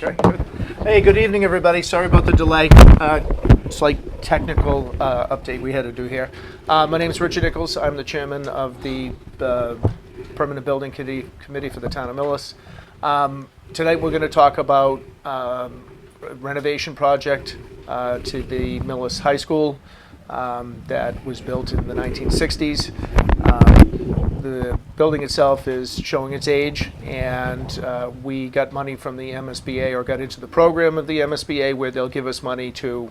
Okay, good. Hey, good evening, everybody. Sorry about the delay. Slight technical update we had to do here. My name is Richard Nichols. I'm the chairman of the Permanent Building Committee for the town of Millis. Tonight we're going to talk about renovation project to the Millis High School that was built in the 1960s. The building itself is showing its age, and we got money from the MSBA, or got into the program of the MSBA, where they'll give us money to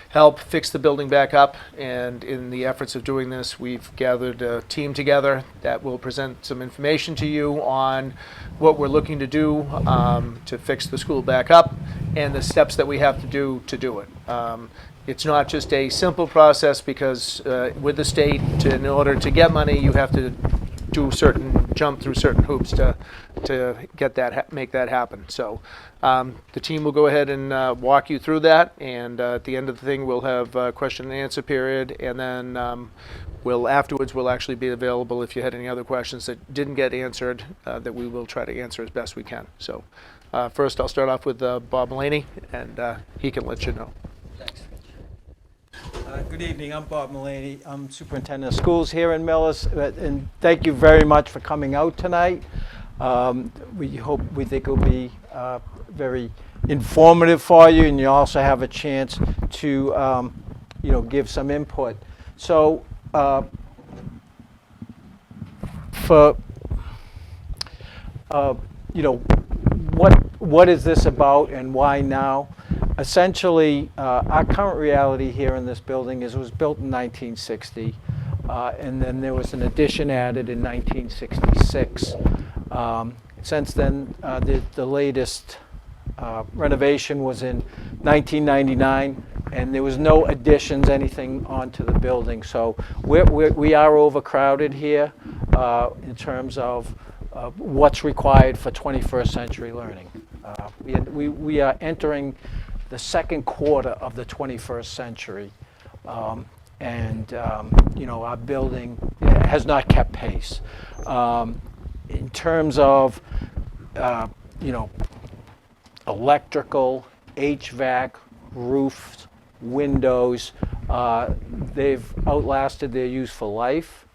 help fix the building back up. And in the efforts of doing this, we've gathered a team together that will present some information to you on what we're looking to do to fix the school back up, and the steps that we have to do it. It's not just a simple process, because with the state, in order to get money, you have to jump through certain hoops to get that, make that happen. So the team will go ahead and walk you through that, and at the end of the thing we'll have a question and answer period, and then afterwards we'll actually be available if you had any other questions that didn't get answered, that we will try to answer as best we can. So first I'll start off with Bob Mullaney, and he can let you know. Good evening, I'm Bob Mullaney. I'm Superintendent of Schools here in Millis, and thank you very much for coming out tonight. We think it'll be very informative for you, and you also have a chance to give some input. So what is this about and why now? Essentially, our current reality here in this building is it was built in 1960, and then there was an addition added in 1966. Since then, the latest renovation was in 1999, and there was no additions, anything onto the building. So we are overcrowded here in terms of what's required for 21st century learning. We are entering the second quarter of the 21st century, and our building has not kept pace. In terms of electrical, HVAC, roofs, windows, they've outlasted their useful life.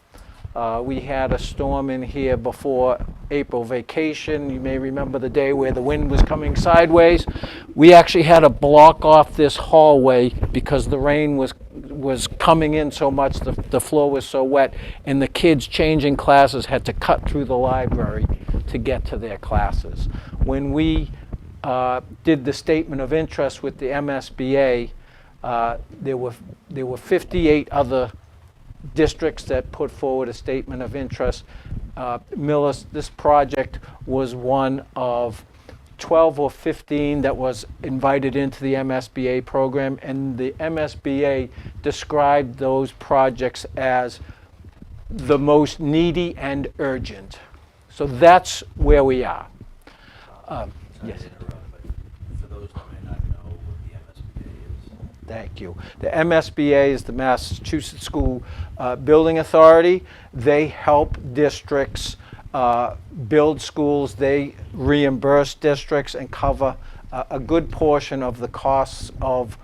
We had a storm in here before April vacation. You may remember the day where the wind was coming sideways. We actually had to block off this hallway because the rain was coming in so much, the floor was so wet, and the kids changing classes had to cut through the library to get to their classes. When we did the statement of interest with the MSBA, there were 58 other districts that put forward a statement of interest. Millis, this project was one of 12 or 15 that was invited into the MSBA program, and the MSBA described those projects as the most needy and urgent. So that's where we are. Yes. For those who may not know what the MSBA is. Thank you. The MSBA is the Massachusetts School Building Authority. They help districts build schools. They reimburse districts and cover a good portion of the costs of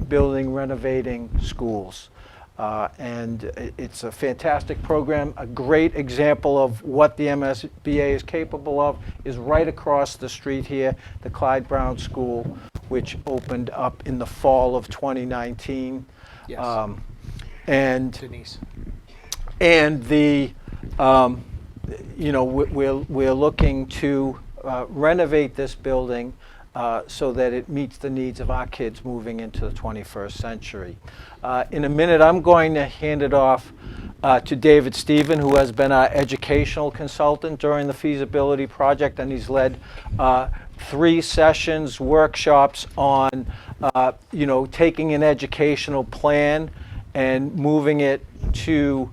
building, renovating schools. And it's a fantastic program. A great example of what the MSBA is capable of is right across the street here, the Clyde Brown School, which opened up in the fall of 2019. Yes. And Denise. And we're looking to renovate this building so that it meets the needs of our kids moving into the 21st century. In a minute, I'm going to hand it off to David Stephen, who has been our educational consultant during the feasibility project, and he's led 3 sessions, workshops on, taking an educational plan and moving it to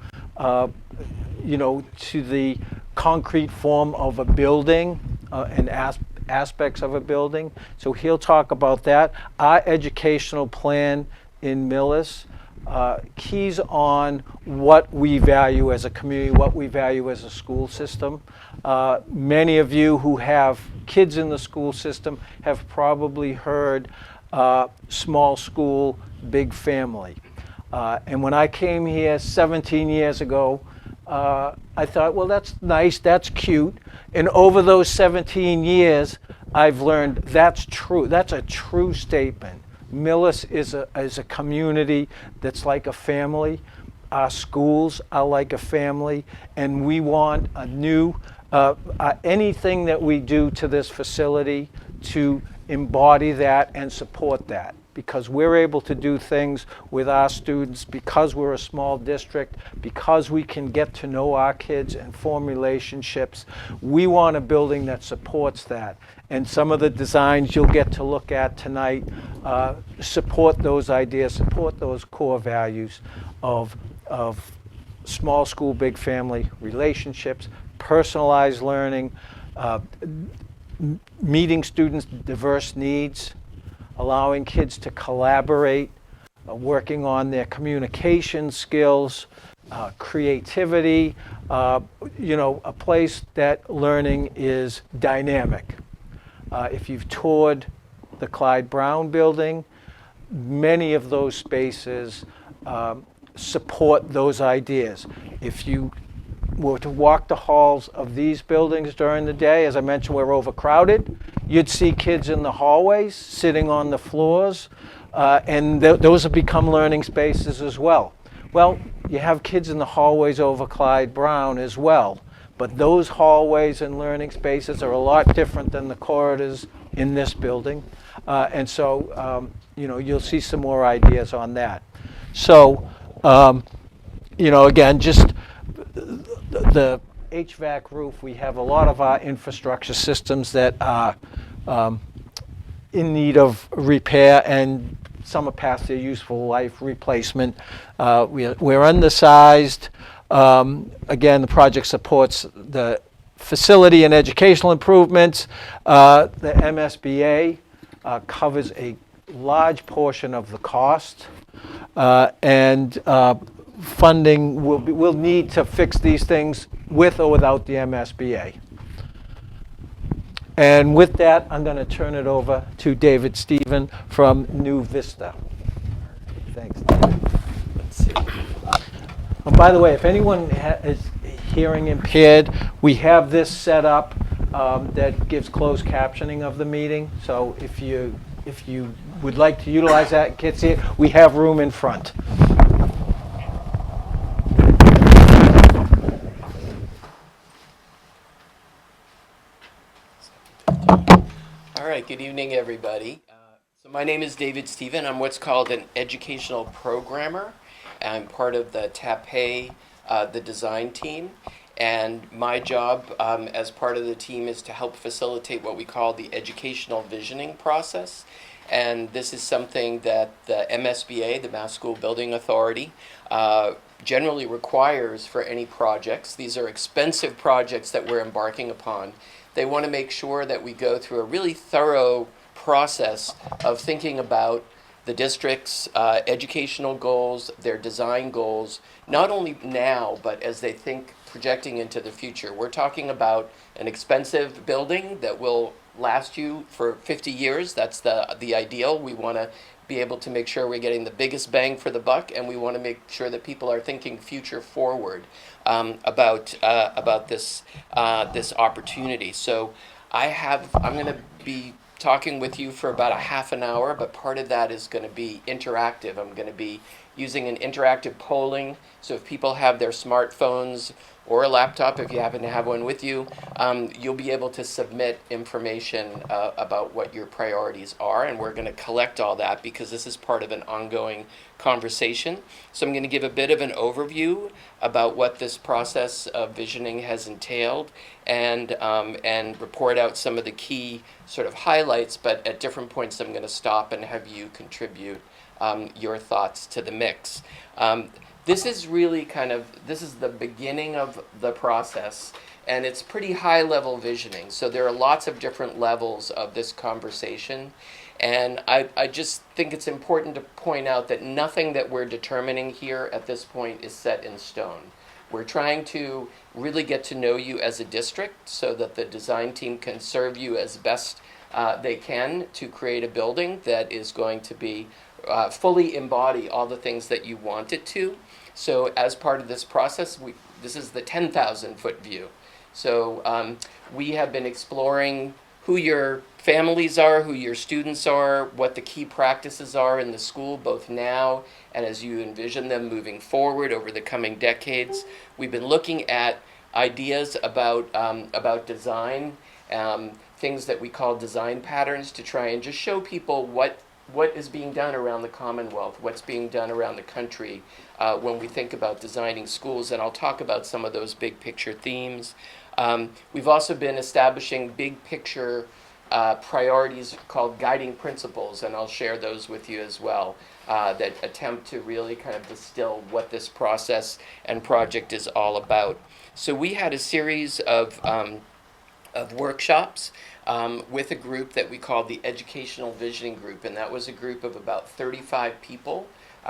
the concrete form of a building and aspects of a building. So he'll talk about that. Our educational plan in Millis keys on what we value as a community, what we value as a school system. Many of you who have kids in the school system have probably heard small school, big family. And when I came here 17 years ago, I thought, well, that's nice, that's cute. And over those 17 years, I've learned that's true. That's a true statement. Millis is a community that's like a family. Our schools are like a family, and we want a new, anything that we do to this facility to embody that and support that, because we're able to do things with our students because we're a small district, because we can get to know our kids and form relationships. We want a building that supports that. And some of the designs you'll get to look at tonight support those ideas, support those core values of small school, big family relationships, personalized learning, meeting students' diverse needs, allowing kids to collaborate, working on their communication skills, creativity, a place that learning is dynamic. If you've toured the Clyde Brown building, many of those spaces support those ideas. If you were to walk the halls of these buildings during the day, as I mentioned, we're overcrowded, you'd see kids in the hallways sitting on the floors, and those have become learning spaces as well. Well, you have kids in the hallways over Clyde Brown as well, but those hallways and learning spaces are a lot different than the corridors in this building, and so you'll see some more ideas on that. So, again, just the HVAC roof, we have a lot of our infrastructure systems that are in need of repair, and some are past their useful life replacement. We're undersized. Again, the project supports the facility and educational improvements. The MSBA covers a large portion of the cost, and funding will need to fix these things with or without the MSBA. And with that, I'm going to turn it over to David Stephen from New Vista. Thanks, David. Let's see. And by the way, if anyone is hearing impaired, we have this set up that gives closed captioning of the meeting. So if you would like to utilize that and can't see it, we have room in front. All right, good evening, everybody. So my name is David Stephen. I'm what's called an educational programmer. I'm part of the TAPE, the design team. And my job as part of the team is to help facilitate what we call the educational visioning process. And this is something that the MSBA, the Mass School Building Authority, generally requires for any projects. These are expensive projects that we're embarking upon. They want to make sure that we go through a really thorough process of thinking about the district's educational goals, their design goals, not only now, but as they think projecting into the future. We're talking about an expensive building that will last you for 50 years. That's the ideal. We want to be able to make sure we're getting the biggest bang for the buck, and we want to make sure that people are thinking future forward about this opportunity. So I'm going to be talking with you for about a half an hour, but part of that is going to be interactive. I'm going to be using an interactive polling. So if people have their smartphones or a laptop, if you happen to have one with you, you'll be able to submit information about what your priorities are, and we're going to collect all that because this is part of an ongoing conversation. So I'm going to give a bit of an overview about what this process of visioning has entailed, and report out some of the key sort of highlights, but at different points I'm going to stop and have you contribute your thoughts to the mix. This is really this is the beginning of the process, and it's pretty high level visioning. So there are lots of different levels of this conversation. And I just think it's important to point out that nothing that we're determining here at this point is set in stone. We're trying to really get to know you as a district so that the design team can serve you as best they can to create a building that is going to be fully embody all the things that you want it to. So as part of this process, this is the 10,000 foot view. So we have been exploring who your families are, who your students are, what the key practices are in the school, both now and as you envision them moving forward over the coming decades. We've been looking at ideas about design, things that we call design patterns, to try and just show people what is being done around the Commonwealth, what's being done around the country when we think about designing schools, and I'll talk about some of those big picture themes. We've also been establishing big picture priorities called guiding principles, and I'll share those with you as well, that attempt to really kind of distill what this process and project is all about. So we had a series of workshops with a group that we called the Educational Visioning Group, and that was a group of about 35 people.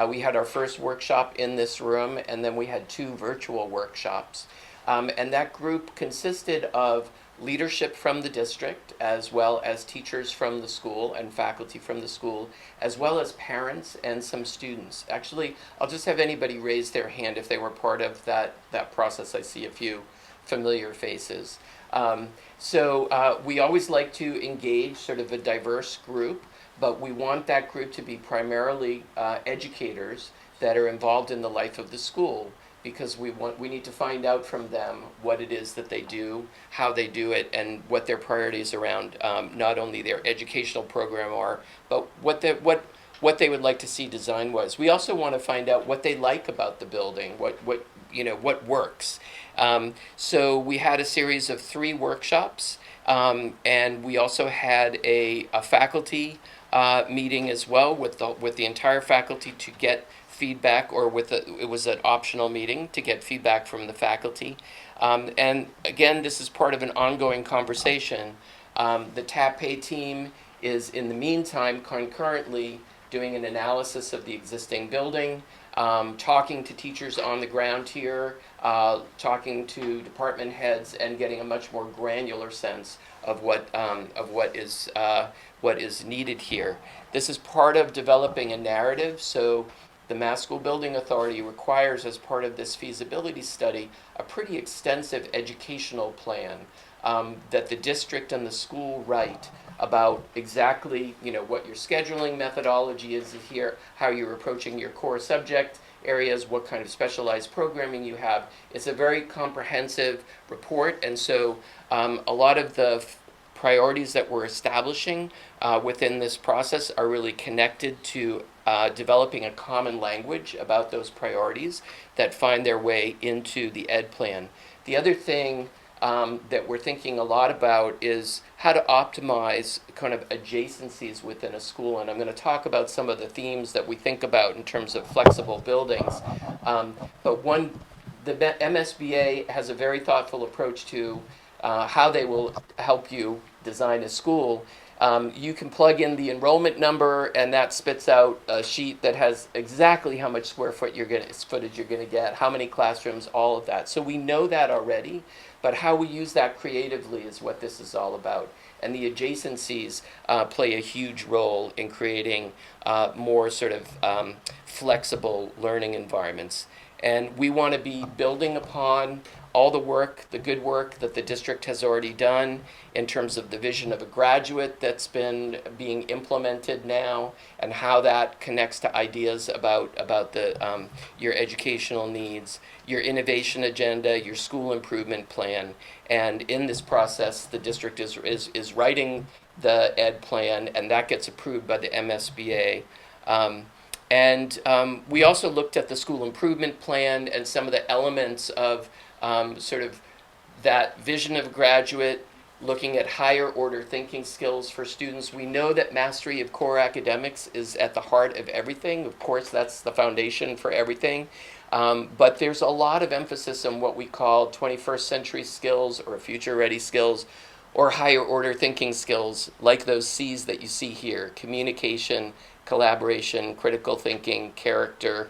We had our first workshop in this room, and then we had 2 virtual workshops. And that group consisted of leadership from the district, as well as teachers from the school and faculty from the school, as well as parents and some students. Actually, I'll just have anybody raise their hand if they were part of that process. I see a few familiar faces. So we always like to engage sort of a diverse group, but we want that group to be primarily educators that are involved in the life of the school, because we need to find out from them what it is that they do, how they do it, and what their priorities around not only their educational program are, but what they would like to see design-wise. We also want to find out what they like about the building, what works. So we had a series of 3 workshops, and we also had a faculty meeting as well with the entire faculty to get feedback, or it was an optional meeting to get feedback from the faculty. And again, this is part of an ongoing conversation. The TAPE team is, in the meantime, concurrently doing an analysis of the existing building, talking to teachers on the ground here, talking to department heads, and getting a much more granular sense of what is needed here. This is part of developing a narrative. So the Mass School Building Authority requires, as part of this feasibility study, a pretty extensive educational plan that the district and the school write about exactly, what your scheduling methodology is here, how you're approaching your core subject areas, what kind of specialized programming you have. It's a very comprehensive report, and so a lot of the priorities that we're establishing within this process are really connected to developing a common language about those priorities that find their way into the ed plan. The other thing that we're thinking a lot about is how to optimize kind of adjacencies within a school, and I'm going to talk about some of the themes that we think about in terms of flexible buildings. But the MSBA has a very thoughtful approach to how they will help you design a school. You can plug in the enrollment number, and that spits out a sheet that has exactly how much footage you're going to get, how many classrooms, all of that. So we know that already, but how we use that creatively is what this is all about. And the adjacencies play a huge role in creating more sort of flexible learning environments. And we want to be building upon all the good work that the district has already done in terms of the vision of a graduate that's been being implemented now, and how that connects to ideas about your educational needs, your innovation agenda, your school improvement plan. And in this process, the district is writing the ed plan, and that gets approved by the MSBA. And we also looked at the school improvement plan and some of the elements of sort of that vision of a graduate, looking at higher order thinking skills for students. We know that mastery of core academics is at the heart of everything. Of course, that's the foundation for everything. But there's a lot of emphasis on what we call 21st century skills or future ready skills or higher order thinking skills, like those C's that you see here: communication, collaboration, critical thinking, character.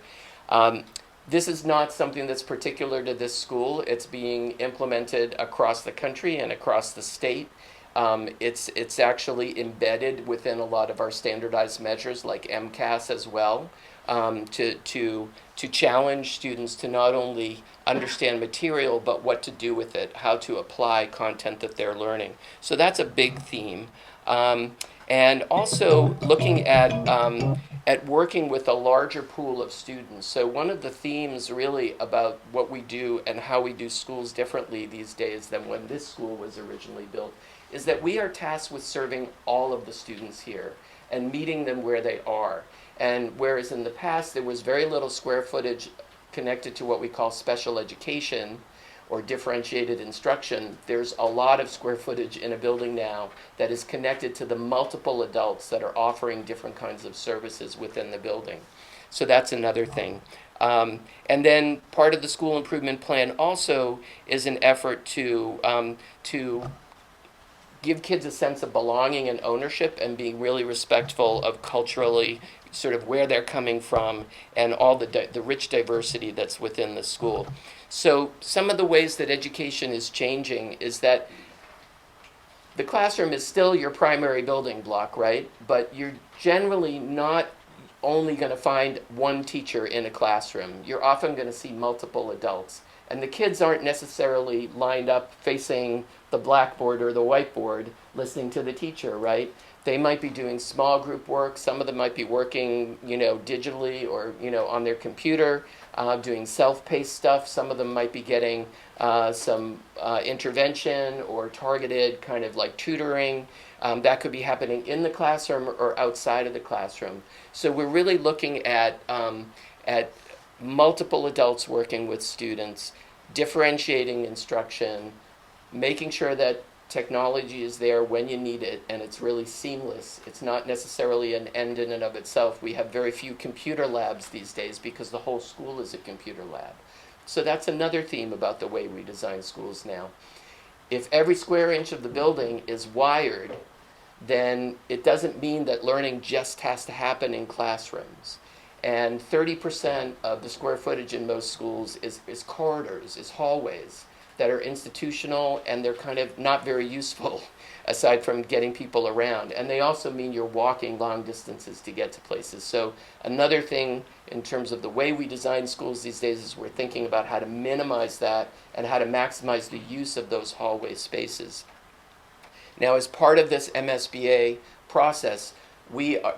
This is not something that's particular to this school. It's being implemented across the country and across the state. It's actually embedded within a lot of our standardized measures like MCAS as well, to challenge students to not only understand material but what to do with it, how to apply content that they're learning. So that's a big theme. And also looking at working with a larger pool of students. So one of the themes really about what we do and how we do schools differently these days than when this school was originally built is that we are tasked with serving all of the students here and meeting them where they are. And whereas in the past there was very little square footage connected to what we call special education or differentiated instruction, there's a lot of square footage in a building now that is connected to the multiple adults that are offering different kinds of services within the building. So that's another thing. And then part of the school improvement plan also is an effort to give kids a sense of belonging and ownership and being really respectful of culturally sort of where they're coming from and all the rich diversity that's within the school. So some of the ways that education is changing is that the classroom is still your primary building block, right? But you're generally not only going to find one teacher in a classroom. You're often going to see multiple adults. And the kids aren't necessarily lined up facing the blackboard or the whiteboard listening to the teacher, right? They might be doing small group work. Some of them might be working, digitally or, on their computer, doing self-paced stuff. Some of them might be getting some intervention or targeted kind of like tutoring. That could be happening in the classroom or outside of the classroom. So we're really looking at multiple adults working with students, differentiating instruction, making sure that technology is there when you need it and it's really seamless. It's not necessarily an end in and of itself. We have very few computer labs these days because the whole school is a computer lab. So that's another theme about the way we design schools now. If every square inch of the building is wired, then it doesn't mean that learning just has to happen in classrooms. And 30% of the square footage in most schools is corridors, is hallways that are institutional, and they're kind of not very useful aside from getting people around. And they also mean you're walking long distances to get to places. So another thing in terms of the way we design schools these days is we're thinking about how to minimize that and how to maximize the use of those hallway spaces. Now, as part of this MSBA process,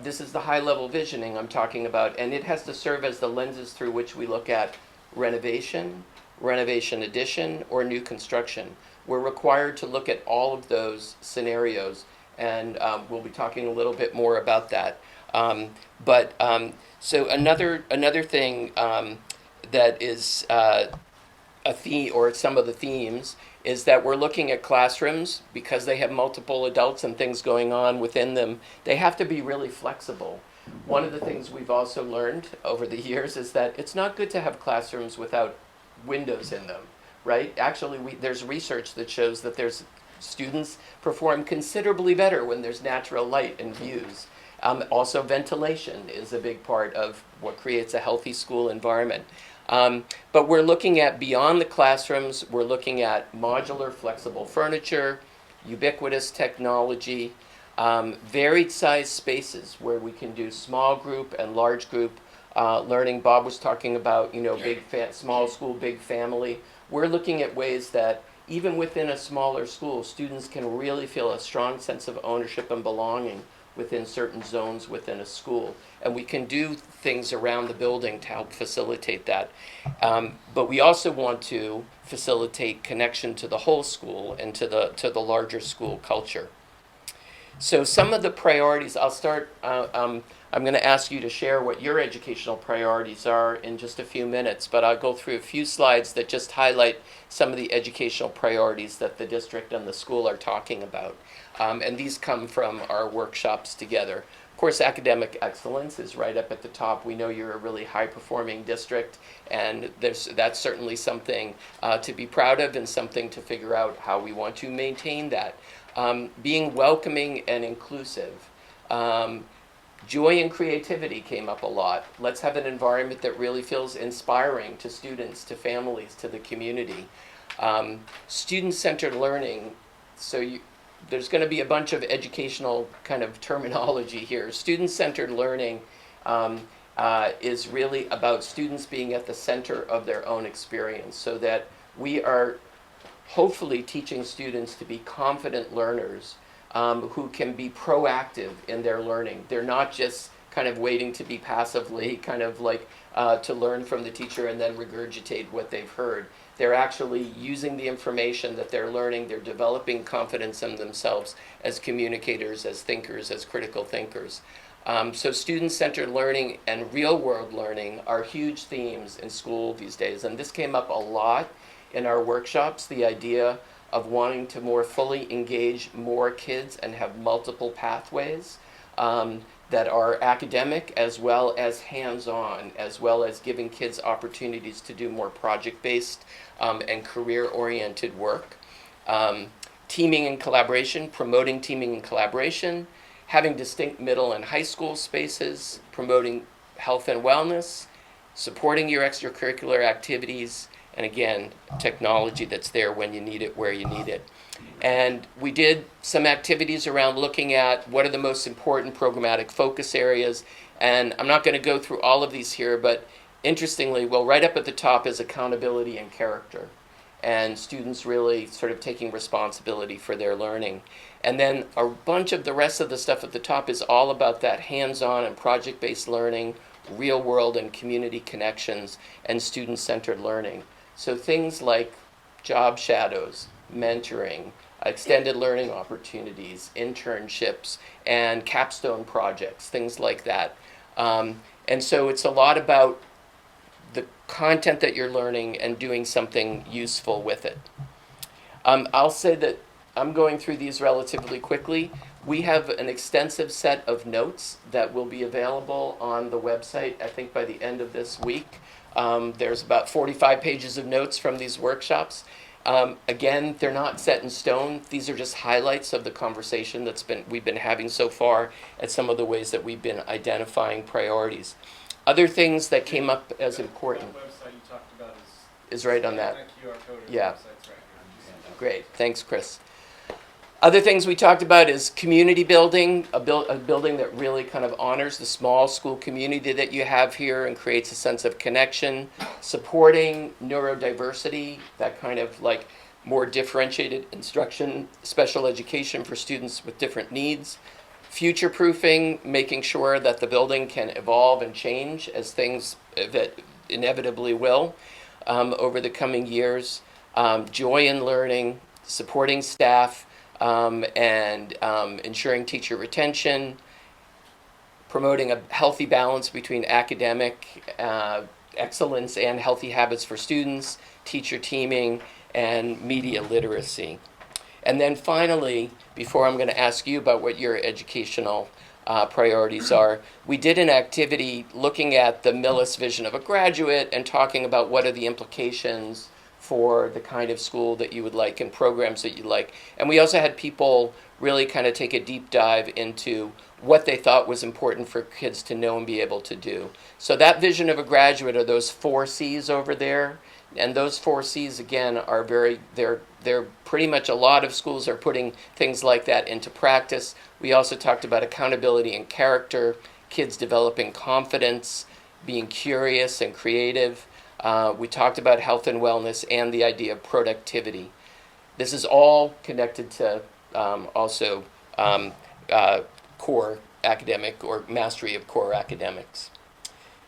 this is the high-level visioning I'm talking about, and it has to serve as the lenses through which we look at renovation addition, or new construction. We're required to look at all of those scenarios, and we'll be talking a little bit more about that. So another thing that is a theme, or some of the themes, is that we're looking at classrooms because they have multiple adults and things going on within them. They have to be really flexible. One of the things we've also learned over the years is that it's not good to have classrooms without windows in them, right? Actually, there's research that shows that students perform considerably better when there's natural light and views. Also, ventilation is a big part of what creates a healthy school environment. But we're looking at beyond the classrooms, we're looking at modular, flexible furniture, ubiquitous technology, varied size spaces where we can do small group and large group learning. Bob was talking about, small school, big family. We're looking at ways that even within a smaller school, students can really feel a strong sense of ownership and belonging within certain zones within a school. And we can do things around the building to help facilitate that. But we also want to facilitate connection to the whole school and to the larger school culture. So some of the priorities, I'll start, I'm going to ask you to share what your educational priorities are in just a few minutes, but I'll go through a few slides that just highlight some of the educational priorities that the district and the school are talking about. And these come from our workshops together. Of course, academic excellence is right up at the top. We know you're a really high-performing district, and that's certainly something to be proud of and something to figure out how we want to maintain that. Being welcoming and inclusive. Joy and creativity came up a lot. Let's have an environment that really feels inspiring to students, to families, to the community. Student-centered learning. So there's going to be a bunch of educational kind of terminology here. Student-centered learning is really about students being at the center of their own experience, so that we are hopefully teaching students to be confident learners who can be proactive in their learning. They're not just kind of waiting to be passively kind of like to learn from the teacher and then regurgitate what they've heard. They're actually using the information that they're learning. They're developing confidence in themselves as communicators, as thinkers, as critical thinkers. So student-centered learning and real-world learning are huge themes in school these days. And this came up a lot in our workshops, the idea of wanting to more fully engage more kids and have multiple pathways that are academic as well as hands-on, as well as giving kids opportunities to do more project-based and career-oriented work. Teaming and collaboration, promoting teaming and collaboration, having distinct middle and high school spaces, promoting health and wellness, supporting your extracurricular activities, and again, technology that's there when you need it, where you need it. And we did some activities around looking at what are the most important programmatic focus areas. And I'm not going to go through all of these here, but interestingly, well, right up at the top is accountability and character. And students really sort of taking responsibility for their learning. And then a bunch of the rest of the stuff at the top is all about that hands-on and project-based learning, real world and community connections, and student-centered learning. So things like job shadows, mentoring, extended learning opportunities, internships, and capstone projects, things like that. And so it's a lot about the content that you're learning and doing something useful with it. I'll say that I'm going through these relatively quickly. We have an extensive set of notes that will be available on the website, I think by the end of this week. There's about 45 pages of notes from these workshops. Again, they're not set in stone. These are just highlights of the conversation we've been having so far, and some of the ways that we've been identifying priorities. Other things that came up as important. That website you talked about is right on that. QR code. Yeah. Website's right here. Great, thanks, Chris. Other things we talked about is community building, a building that really kind of honors the small school community that you have here and creates a sense of connection, supporting neurodiversity, that kind of like more differentiated instruction, special education for students with different needs, future-proofing, making sure that the building can evolve and change as things that inevitably will over the coming years, joy in learning, supporting staff, and ensuring teacher retention, promoting a healthy balance between academic excellence and healthy habits for students, teacher teaming, and media literacy. And then finally, before I'm going to ask you about what your educational priorities are, we did an activity looking at the Millis vision of a graduate and talking about what are the implications for the kind of school that you would like and programs that you like. And we also had people really kind of take a deep dive into what they thought was important for kids to know and be able to do. So that vision of a graduate are those 4 C's over there. And those 4 C's, again, are they're pretty much a lot of schools are putting things like that into practice. We also talked about accountability and character, kids developing confidence, being curious and creative. We talked about health and wellness and the idea of productivity. This is all connected to also core academic or mastery of core academics.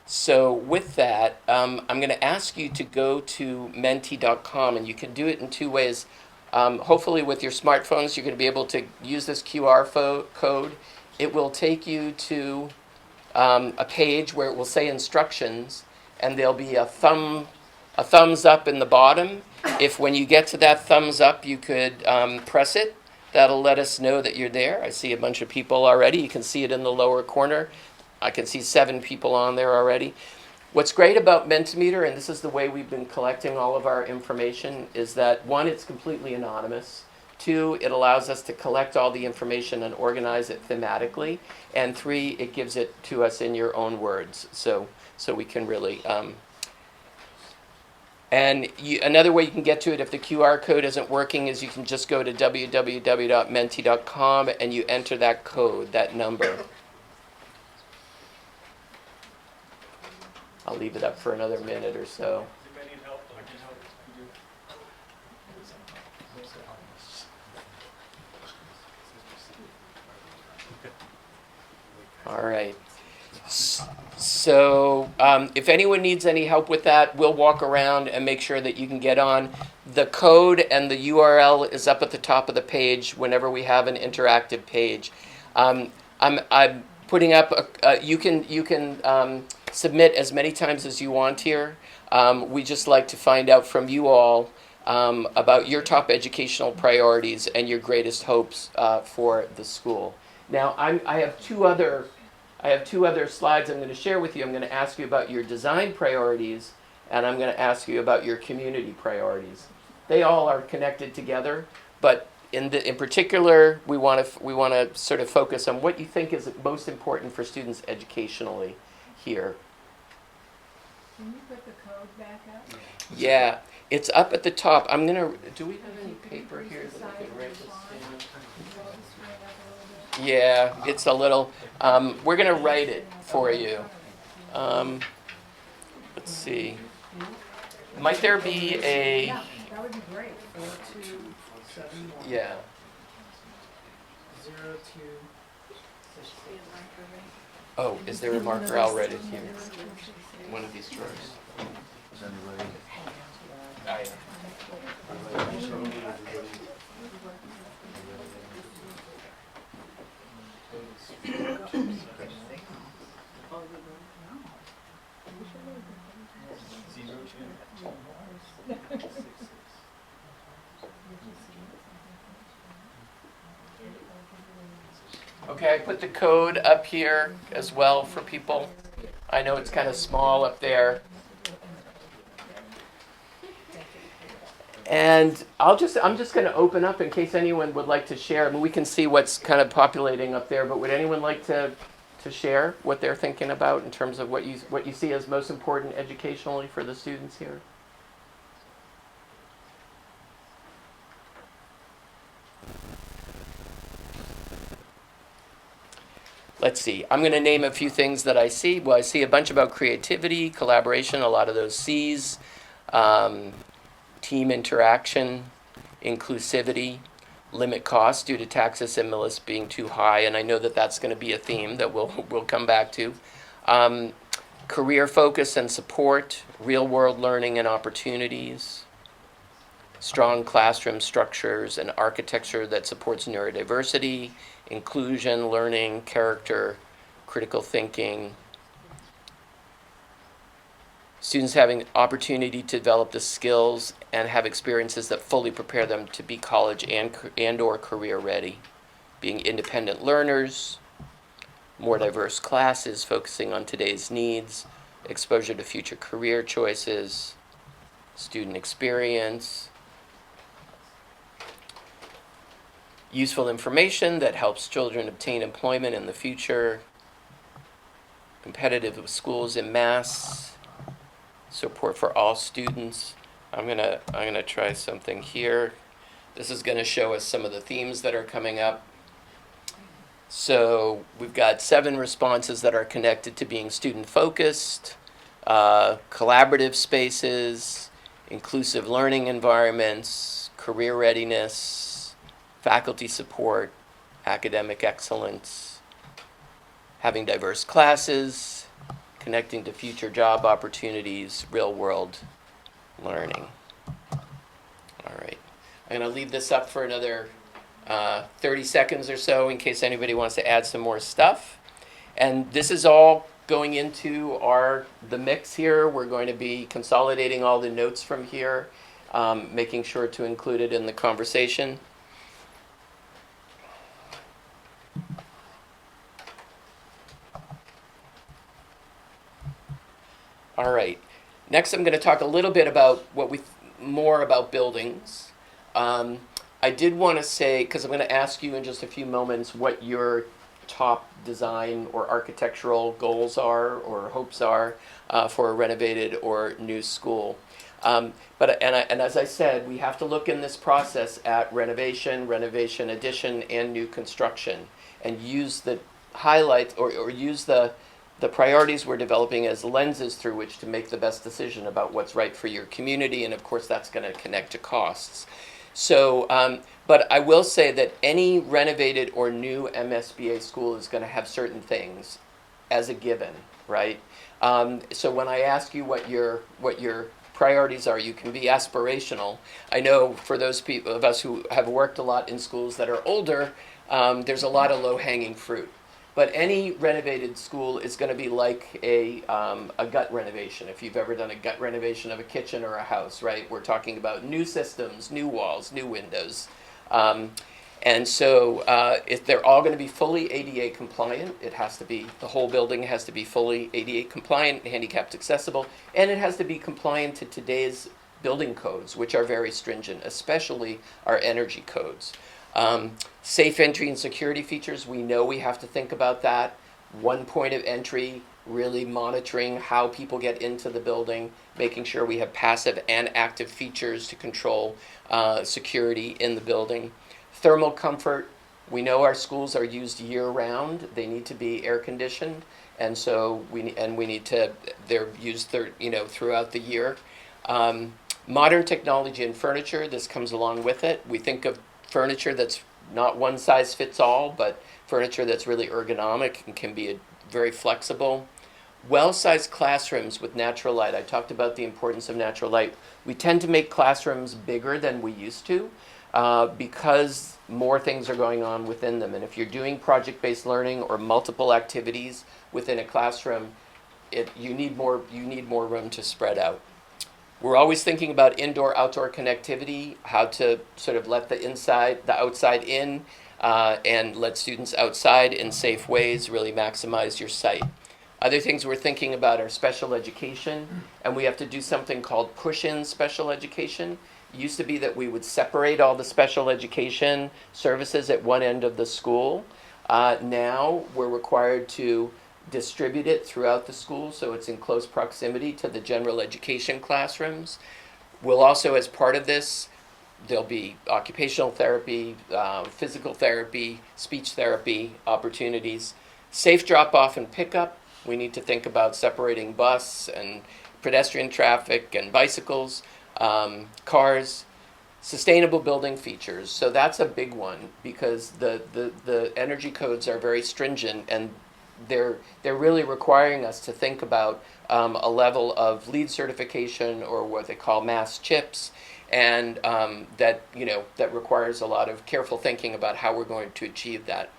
So with that, I'm going to ask you to go to menti.com, and you can do it in 2 ways. Hopefully with your smartphones, you're going to be able to use this QR code. It will take you to a page where it will say instructions, and there'll be a thumbs up in the bottom. If when you get to that thumbs up, you could press it, that'll let us know that you're there. I see a bunch of people already. You can see it in the lower corner. I can see 7 people on there already. What's great about Mentimeter, and this is the way we've been collecting all of our information, is that 1, it's completely anonymous. 2, it allows us to collect all the information and organize it thematically. And 3, it gives it to us in your own words, so we can really. Another way you can get to it if the QR code isn't working is you can just go to www.menti.com and you enter that code, that number. I'll leave it up for another minute or so. Does anybody need help? I can help. You do. All right. So if anyone needs any help with that, we'll walk around and make sure that you can get on. The code and the URL is up at the top of the page whenever we have an interactive page. I'm putting up, you can submit as many times as you want here. We just like to find out from you all about your top educational priorities and your greatest hopes for the school. Now, I have two other slides I'm going to share with you. I'm going to ask you about your design priorities, and I'm going to ask you about your community priorities. They all are connected together, but in particular, we want to sort of focus on what you think is most important for students educationally here. Can you put the code back up? Yeah, it's up at the top. Do we have any paper here that I can write this down? Yeah, it's a little, we're going to write it for you. Let's see. Might there be a, Yeah, that would be great. 4271. yeah. 02. Oh, is there a marker? I'll write it here. One of these drawers. Ah, yeah. Okay, I put the code up here as well for people. I know it's kind of small up there. And I'm just going to open up in case anyone would like to share. I mean, we can see what's kind of populating up there, but would anyone like to share what they're thinking about in terms of what you see as most important educationally for the students here? Let's see. I'm going to name a few things that I see. Well, I see a bunch about creativity, collaboration, a lot of those C's, team interaction, inclusivity, limit costs due to tax and stimulus being too high, and I know that that's going to be a theme that we'll come back to. Career focus and support, real-world learning and opportunities, strong classroom structures and architecture that supports neurodiversity, inclusion, learning, character, critical thinking. Students having opportunity to develop the skills and have experiences that fully prepare them to be college and or career ready. Being independent learners, more diverse classes focusing on today's needs, exposure to future career choices, student experience, useful information that helps children obtain employment in the future, competitive schools en masse, support for all students. I'm gonna try something here. This is gonna show us some of the themes that are coming up. So we've got 7 responses that are connected to being student focused, collaborative spaces, inclusive learning environments, career readiness, faculty support, academic excellence, having diverse classes, connecting to future job opportunities, real world learning. All right. I'm going to leave this up for another 30 seconds or so in case anybody wants to add some more stuff. And this is all going into the mix here. We're going to be consolidating all the notes from here, making sure to include it in the conversation. All right. Next, I'm going to talk a little bit about more about buildings. I did want to say, because I'm going to ask you in just a few moments what your top design or architectural goals are or hopes are for a renovated or new school. And as I said, we have to look in this process at renovation, renovation addition, and new construction, and use the highlights or use the priorities we're developing as lenses through which to make the best decision about what's right for your community, and of course that's going to connect to costs. So, but I will say that any renovated or new MSBA school is going to have certain things as a given, right? So when I ask you what your priorities are, you can be aspirational. I know for those people of us who have worked a lot in schools that are older, there's a lot of low-hanging fruit. But any renovated school is going to be like a gut renovation. If you've ever done a gut renovation of a kitchen or a house, right? We're talking about new systems, new walls, new windows. And so if they're all going to be fully ADA compliant, it has to be, the whole building has to be fully ADA compliant, handicapped accessible, and it has to be compliant to today's building codes, which are very stringent, especially our energy codes. Safe entry and security features, we know we have to think about that. One point of entry, really monitoring how people get into the building, making sure we have passive and active features to control security in the building. Thermal comfort, we know our schools are used year-round. They need to be air-conditioned, and so we need to, they're used throughout the year. Modern technology and furniture, this comes along with it. We think of furniture that's not one size fits all, but furniture that's really ergonomic and can be very flexible. Well-sized classrooms with natural light. I talked about the importance of natural light. We tend to make classrooms bigger than we used to because more things are going on within them. And if you're doing project-based learning or multiple activities within a classroom, you need more room to spread out. We're always thinking about indoor-outdoor connectivity, how to sort of let the outside in, and let students outside in safe ways, really maximize your site. Other things we're thinking about are special education, and we have to do something called push-in special education. It used to be that we would separate all the special education services at one end of the school. Now we're required to distribute it throughout the school so it's in close proximity to the general education classrooms. We'll also, as part of this, there'll be occupational therapy, physical therapy, speech therapy opportunities. Safe drop-off and pickup. We need to think about separating bus and pedestrian traffic and bicycles, cars. Sustainable building features. So that's a big one because the energy codes are very stringent, and they're really requiring us to think about a level of LEED certification, or what they call mass chips, and that requires a lot of careful thinking about how we're going to achieve that.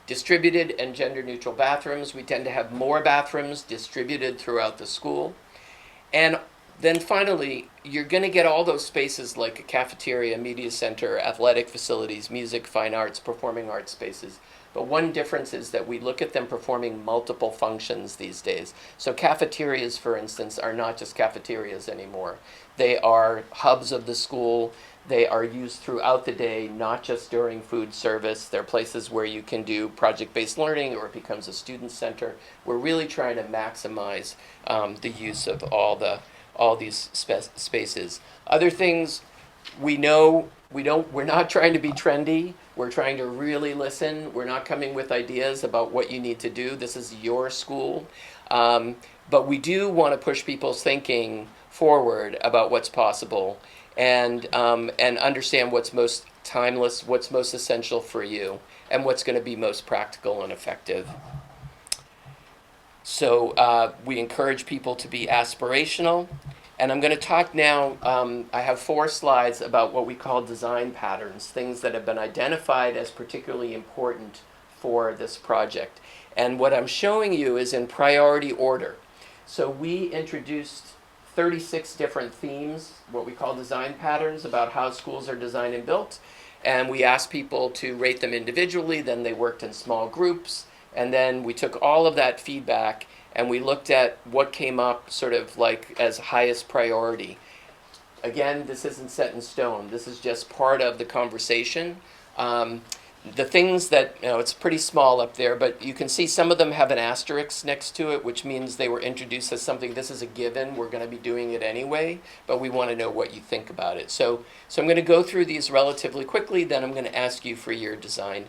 Distributed and gender neutral bathrooms. We tend to have more bathrooms distributed throughout the school. And then finally, you're going to get all those spaces like a cafeteria, media center, athletic facilities, music, fine arts, performing arts spaces. But one difference is that we look at them performing multiple functions these days. So cafeterias, for instance, are not just cafeterias anymore. They are hubs of the school. They are used throughout the day, not just during food service. They're places where you can do project-based learning, or it becomes a student center. We're really trying to maximize the use of all these spaces. Other things, we know we're not trying to be trendy. We're trying to really listen. We're not coming with ideas about what you need to do. This is your school. But we do want to push people's thinking forward about what's possible, and understand what's most timeless, what's most essential for you, and what's going to be most practical and effective. So we encourage people to be aspirational, And I'm going to talk now, I have 4 slides about what we call design patterns, things that have been identified as particularly important for this project. And what I'm showing you is in priority order. So we introduced 36 different themes, what we call design patterns, about how schools are designed and built. And we asked people to rate them individually, then they worked in small groups, and then we took all of that feedback and we looked at what came up sort of like as highest priority. Again, this isn't set in stone. This is just part of the conversation. The things that, it's pretty small up there, but you can see some of them have an asterisk next to it, which means they were introduced as something, this is a given, we're going to be doing it anyway, but we want to know what you think about it. So I'm going to go through these relatively quickly, then I'm going to ask you for your design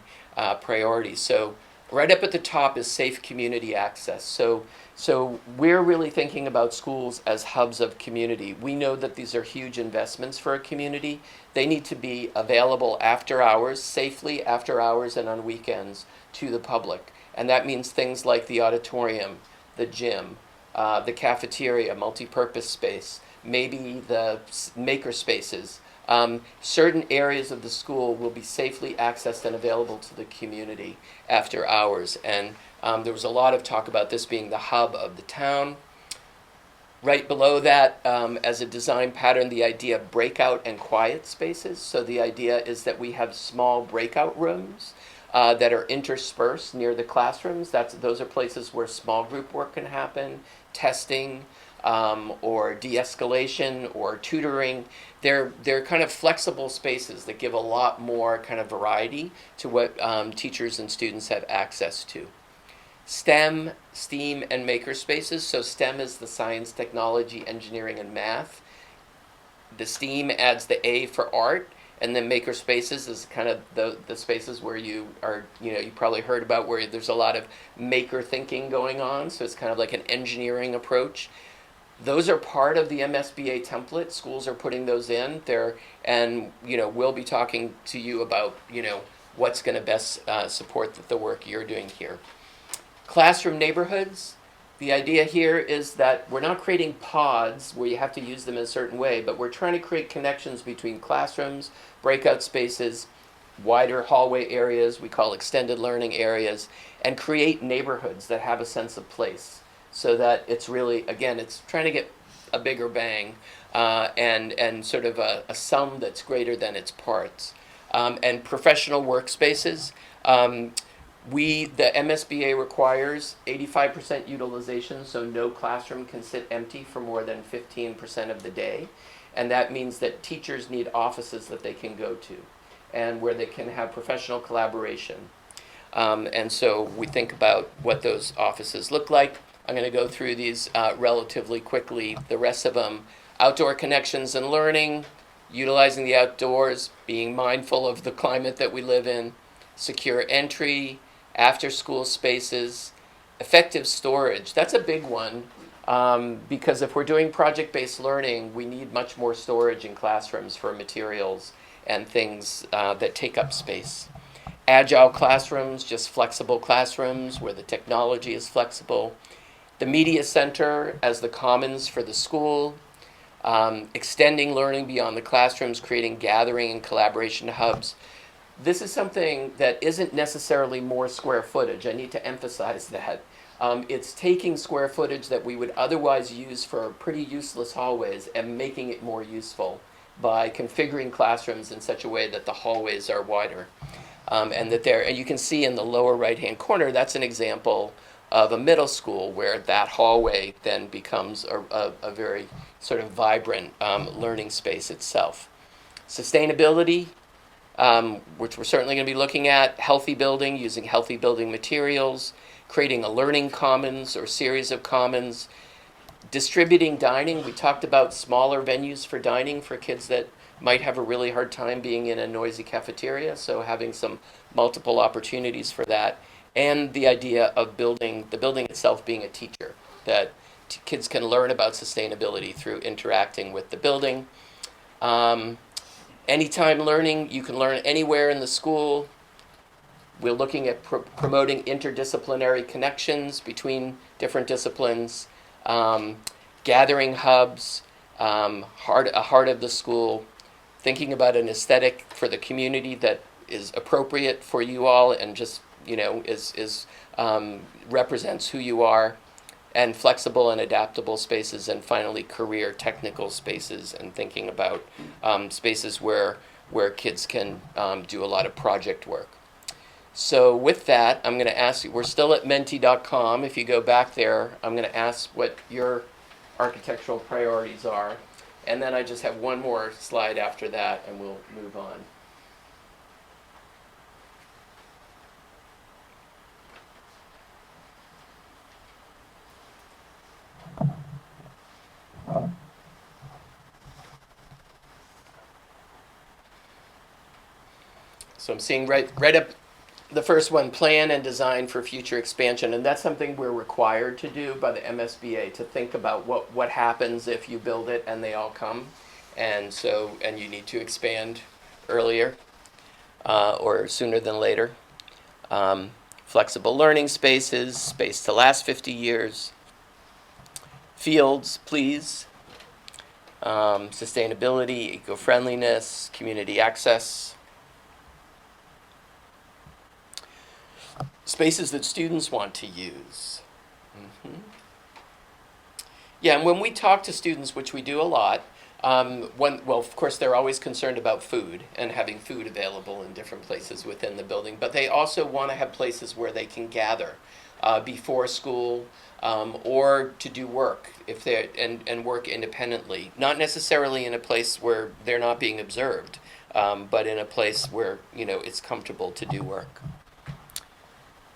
priorities. So right up at the top is safe community access. So we're really thinking about schools as hubs of community. We know that these are huge investments for a community. They need to be available after hours, safely after hours and on weekends to the public. And that means things like the auditorium, the gym, the cafeteria, multi-purpose space, maybe the maker spaces. Certain areas of the school will be safely accessed and available to the community after hours. And there was a lot of talk about this being the hub of the town. Right below that, as a design pattern, the idea of breakout and quiet spaces. So the idea is that we have small breakout rooms that are interspersed near the classrooms. Those are places where small group work can happen, testing, or de-escalation or tutoring. They're kind of flexible spaces that give a lot more kind of variety to what teachers and students have access to. STEM, STEAM, and maker spaces. So STEM is the science, technology, engineering, and math. The STEAM adds the A for art, and then maker spaces is kind of the spaces where you are, you probably heard about where there's a lot of maker thinking going on. So it's kind of like an engineering approach. Those are part of the MSBA template. Schools are putting those in there, and we'll be talking to you about what's going to best support the work you're doing here. Classroom neighborhoods. The idea here is that we're not creating pods where you have to use them in a certain way, but we're trying to create connections between classrooms, breakout spaces, wider hallway areas, we call extended learning areas, and create neighborhoods that have a sense of place. So that it's really, again, it's trying to get a bigger bang and sort of a sum that's greater than its parts. And professional workspaces. The MSBA requires 85% utilization, so no classroom can sit empty for more than 15% of the day. And that means that teachers need offices that they can go to and where they can have professional collaboration. And so we think about what those offices look like. I'm going to go through these relatively quickly. The rest of them, outdoor connections and learning, utilizing the outdoors, being mindful of the climate that we live in, secure entry, after-school spaces, effective storage. That's a big one because if we're doing project-based learning, we need much more storage in classrooms for materials and things that take up space. Agile classrooms, just flexible classrooms where the technology is flexible. The media center as the commons for the school. Extending learning beyond the classrooms, creating gathering and collaboration hubs. This is something that isn't necessarily more square footage. I need to emphasize that. It's taking square footage that we would otherwise use for pretty useless hallways and making it more useful by configuring classrooms in such a way that the hallways are wider. And you can see in the lower right-hand corner, that's an example of a middle school where that hallway then becomes a very sort of vibrant learning space itself. Sustainability, which we're certainly going to be looking at, healthy building, using healthy building materials, creating a learning commons or series of commons, distributing dining. We talked about smaller venues for dining for kids that might have a really hard time being in a noisy cafeteria, so having some multiple opportunities for that. And the idea of the building itself being a teacher, that kids can learn about sustainability through interacting with the building. Anytime learning, you can learn anywhere in the school. We're looking at promoting interdisciplinary connections between different disciplines, gathering hubs, heart of the school, thinking about an aesthetic for the community that is appropriate for you all and just is represents who you are, and flexible and adaptable spaces, and finally career technical spaces, and thinking about spaces where kids can do a lot of project work. So with that, I'm going to ask you, we're still at menti.com. If you go back there, I'm going to ask what your architectural priorities are. And then I just have one more slide after that, and we'll move on. So I'm seeing right up the first one, plan and design for future expansion, and that's something we're required to do by the MSBA, to think about what happens if you build it and they all come, and you need to expand earlier or sooner than later. Flexible learning spaces, space to last 50 years. Fields, please. Sustainability, eco-friendliness, community access. Spaces that students want to use. Mm-hmm. Yeah, and when we talk to students, which we do a lot, of course, they're always concerned about food and having food available in different places within the building, but they also want to have places where they can gather before school or to do work if they and work independently. Not necessarily in a place where they're not being observed, but in a place where it's comfortable to do work.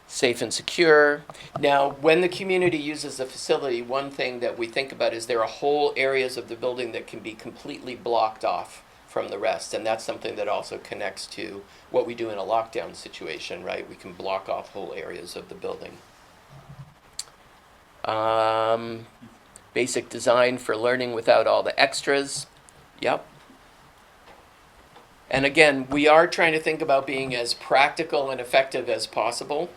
Safe and secure. Now, when the community uses the facility, one thing that we think about is there are whole areas of the building that can be completely blocked off from the rest, and that's something that also connects to what we do in a lockdown situation, right? We can block off whole areas of the building. Basic design for learning without all the extras. Yep. And again, we are trying to think about being as practical and effective as possible.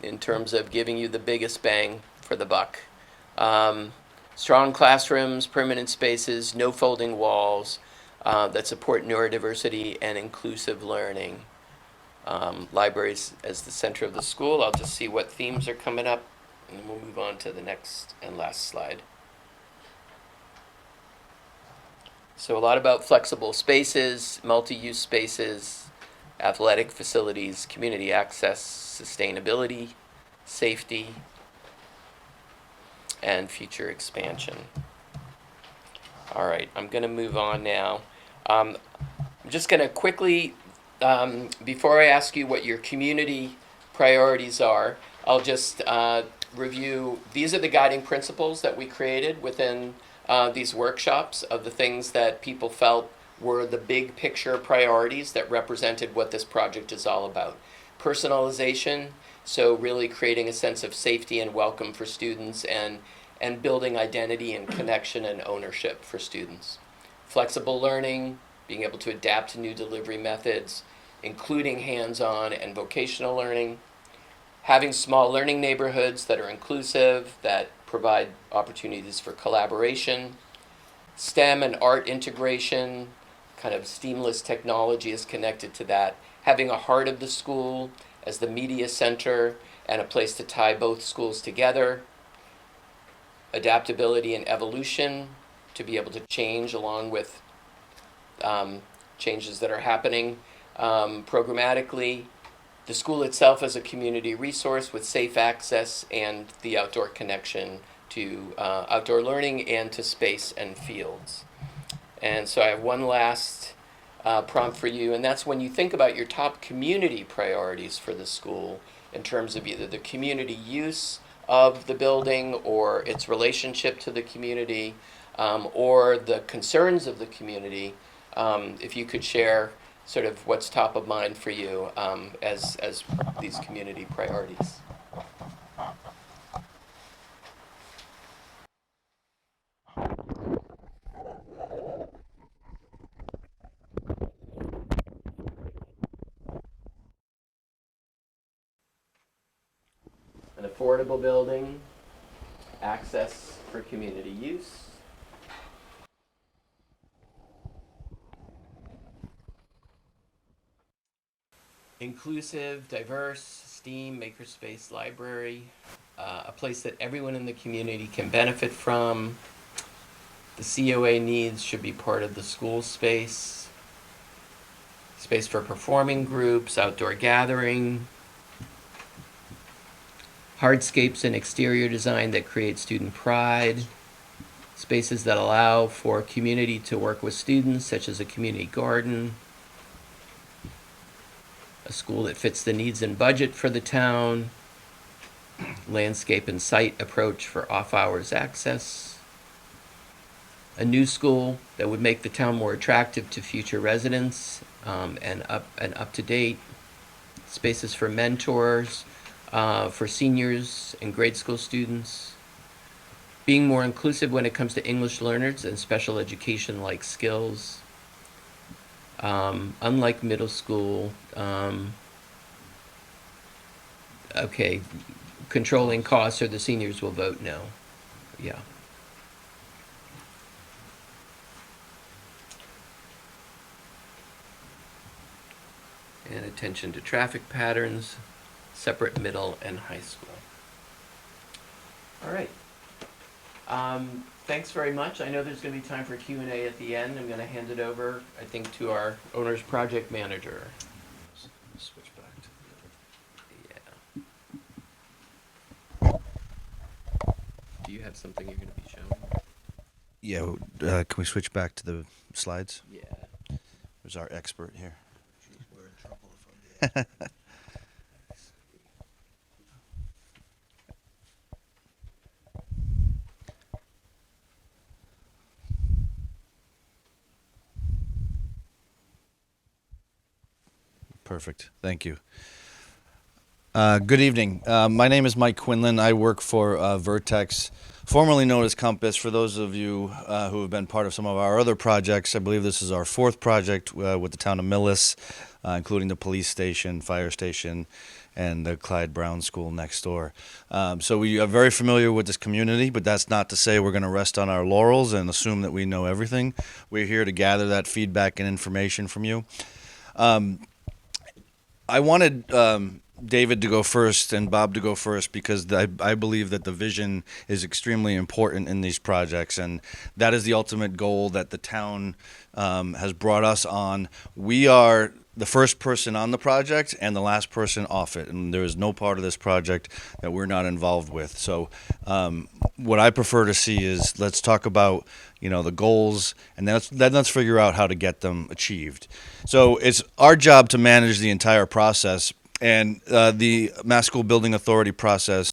In terms of giving you the biggest bang for the buck. Strong classrooms, permanent spaces, no folding walls that support neurodiversity and inclusive learning. Libraries as the center of the school. I'll just see what themes are coming up, and then we'll move on to the next and last slide. So a lot about flexible spaces, multi-use spaces, athletic facilities, community access, sustainability, safety, and future expansion. All right, I'm going to move on now. I'm just going to quickly, before I ask you what your community priorities are, I'll just review. These are the guiding principles that we created within these workshops of the things that people felt were the big picture priorities that represented what this project is all about. Personalization, so really creating a sense of safety and welcome for students, and building identity and connection and ownership for students. Flexible learning, being able to adapt to new delivery methods, including hands-on and vocational learning. Having small learning neighborhoods that are inclusive, that provide opportunities for collaboration. STEM and art integration, kind of seamless technology is connected to that. Having a heart of the school as the media center and a place to tie both schools together. Adaptability and evolution, to be able to change along with changes that are happening programmatically. The school itself as a community resource with safe access and the outdoor connection to outdoor learning and to space and fields. And so I have one last prompt for you, and that's when you think about your top community priorities for the school in terms of either the community use of the building or its relationship to the community or the concerns of the community, if you could share sort of what's top of mind for you as these community priorities. An affordable building, access for community use, inclusive, diverse, STEAM, makerspace library, a place that everyone in the community can benefit from. The COA needs should be part of the school space. Space for performing groups, outdoor gathering, hardscapes and exterior design that create student pride, spaces that allow for community to work with students, such as a community garden, a school that fits the needs and budget for the town, landscape and site approach for off-hours access, a new school that would make the town more attractive to future residents and up to date, spaces for mentors, for seniors and grade school students, being more inclusive when it comes to English learners and special education like skills. Unlike middle school, okay, controlling costs or the seniors will vote no. Yeah. And attention to traffic patterns, separate middle and high school. All right. Thanks very much. I know there's going to be time for Q&A at the end. I'm going to hand it over, I think, to our owner's project manager. Switch back to Yeah. Do you have something you're going to be showing? Yeah, can we switch back to the slides? Yeah. There's our expert here. We're in trouble if I'm Perfect. Thank you. Good evening. My name is Mike Quinlan. I work for Vertex, formerly known as Compass. For those of you who have been part of some of our other projects, I believe this is our fourth project with the town of Millis, including the police station, fire station, and the Clyde Brown School next door. So we are very familiar with this community, but that's not to say we're going to rest on our laurels and assume that we know everything. We're here to gather that feedback and information from you. I wanted David to go first and Bob to go first because I believe that the vision is extremely important in these projects, and that is the ultimate goal that the town has brought us on. We are the first person on the project and the last person off it, and there is no part of this project that we're not involved with. So what I prefer to see is let's talk about the goals, and then let's figure out how to get them achieved. So it's our job to manage the entire process, and the Mass School Building Authority process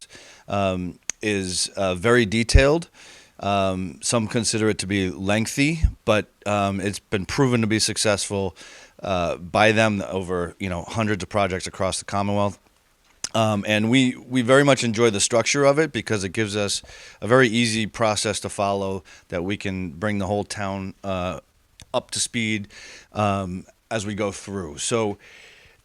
is very detailed. Some consider it to be lengthy, but it's been proven to be successful by them over hundreds of projects across the Commonwealth. And we very much enjoy the structure of it because it gives us a very easy process to follow that we can bring the whole town up to speed as we go through. So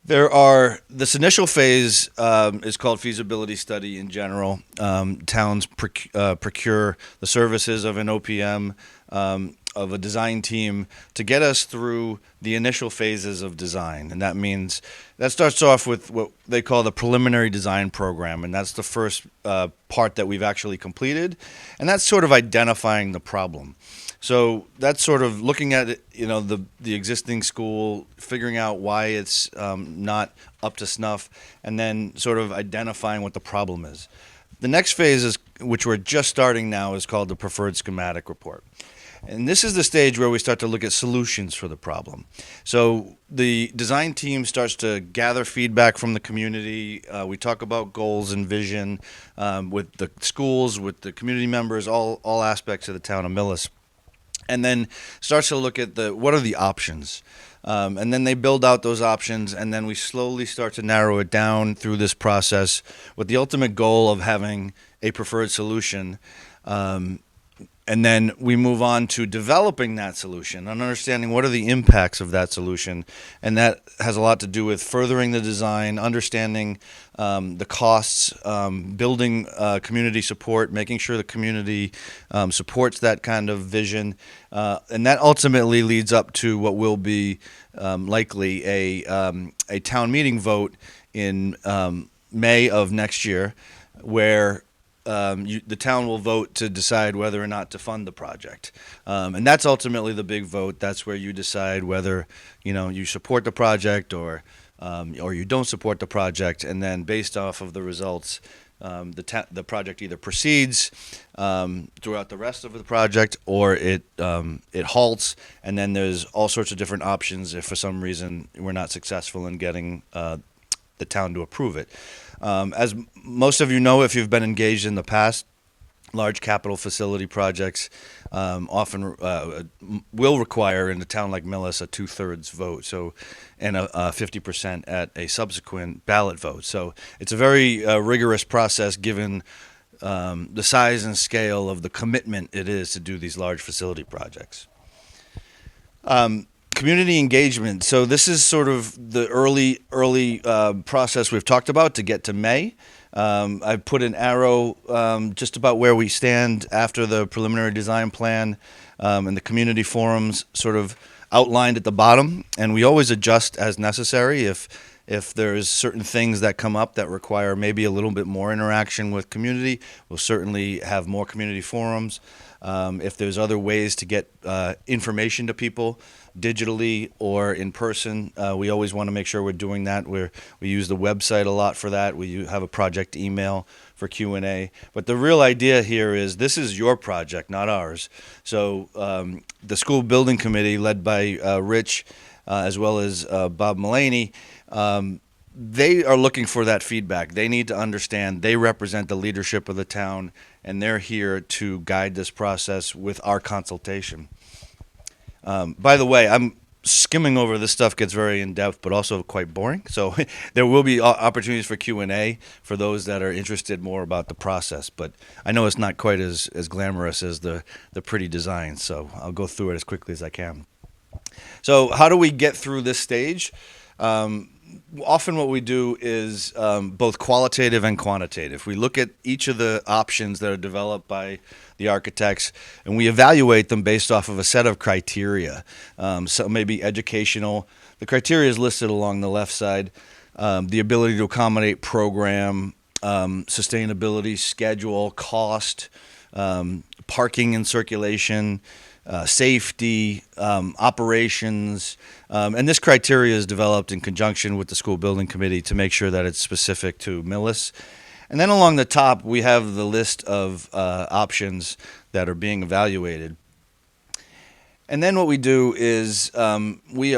this initial phase is called feasibility study in general. Towns procure the services of an OPM, of a design team to get us through the initial phases of design. And that starts off with what they call the preliminary design program. And that's the first part that we've actually completed. And that's sort of identifying the problem. So that's sort of looking at it, the existing school, figuring out why it's not up to snuff, and then sort of identifying what the problem is. The next phase, which we're just starting now, is called the preferred schematic report. And this is the stage where we start to look at solutions for the problem. So the design team starts to gather feedback from the community. We talk about goals and vision with the schools, with the community members, all aspects of the town of Millis. And then starts to look at what are the options. And then they build out those options, and then we slowly start to narrow it down through this process with the ultimate goal of having a preferred solution And then we move on to developing that solution and understanding what are the impacts of that solution. And that has a lot to do with furthering the design, understanding the costs, building community support, making sure the community supports that kind of vision. And that ultimately leads up to what will be likely a town meeting vote in May of next year, where the town will vote to decide whether or not to fund the project, and that's ultimately the big vote. That's where you decide whether you support the project or you don't support the project, and then based off of the results, the project either proceeds throughout the rest of the project or it halts, and then there's all sorts of different options if for some reason we're not successful in getting the town to approve it. As most of you know, if you've been engaged in the past, large capital facility projects often will require, in a town like Millis, a 2/3 vote, and a 50% at a subsequent ballot vote. So it's a very rigorous process given the size and scale of the commitment it is to do these large facility projects. Community engagement. So this is sort of the early process we've talked about to get to May. I've put an arrow just about where we stand after the preliminary design plan and the community forums sort of outlined at the bottom. And we always adjust as necessary if there's certain things that come up that require maybe a little bit more interaction with community. We'll certainly have more community forums. If there's other ways to get information to people, digitally or in person, we always want to make sure we're doing that. We use the website a lot for that. We have a project email for Q&A. But the real idea here is this is your project, not ours. So the school building committee, led by Rich, as well as Bob Mullaney, they are looking for that feedback. They need to understand they represent the leadership of the town, and they're here to guide this process with our consultation. By the way, I'm skimming over this stuff, gets very in-depth, but also quite boring. So there will be opportunities for Q&A for those that are interested more about the process. But I know it's not quite as glamorous as the pretty designs, so I'll go through it as quickly as I can. So how do we get through this stage? Often what we do is both qualitative and quantitative. We look at each of the options that are developed by the architects, and we evaluate them based off of a set of criteria. So maybe educational. The criteria is listed along the left side. The ability to accommodate program, sustainability, schedule, cost, parking and circulation, safety, operations, and this criteria is developed in conjunction with the school building committee to make sure that it's specific to Millis. And then along the top, we have the list of options that are being evaluated. And then what we do is we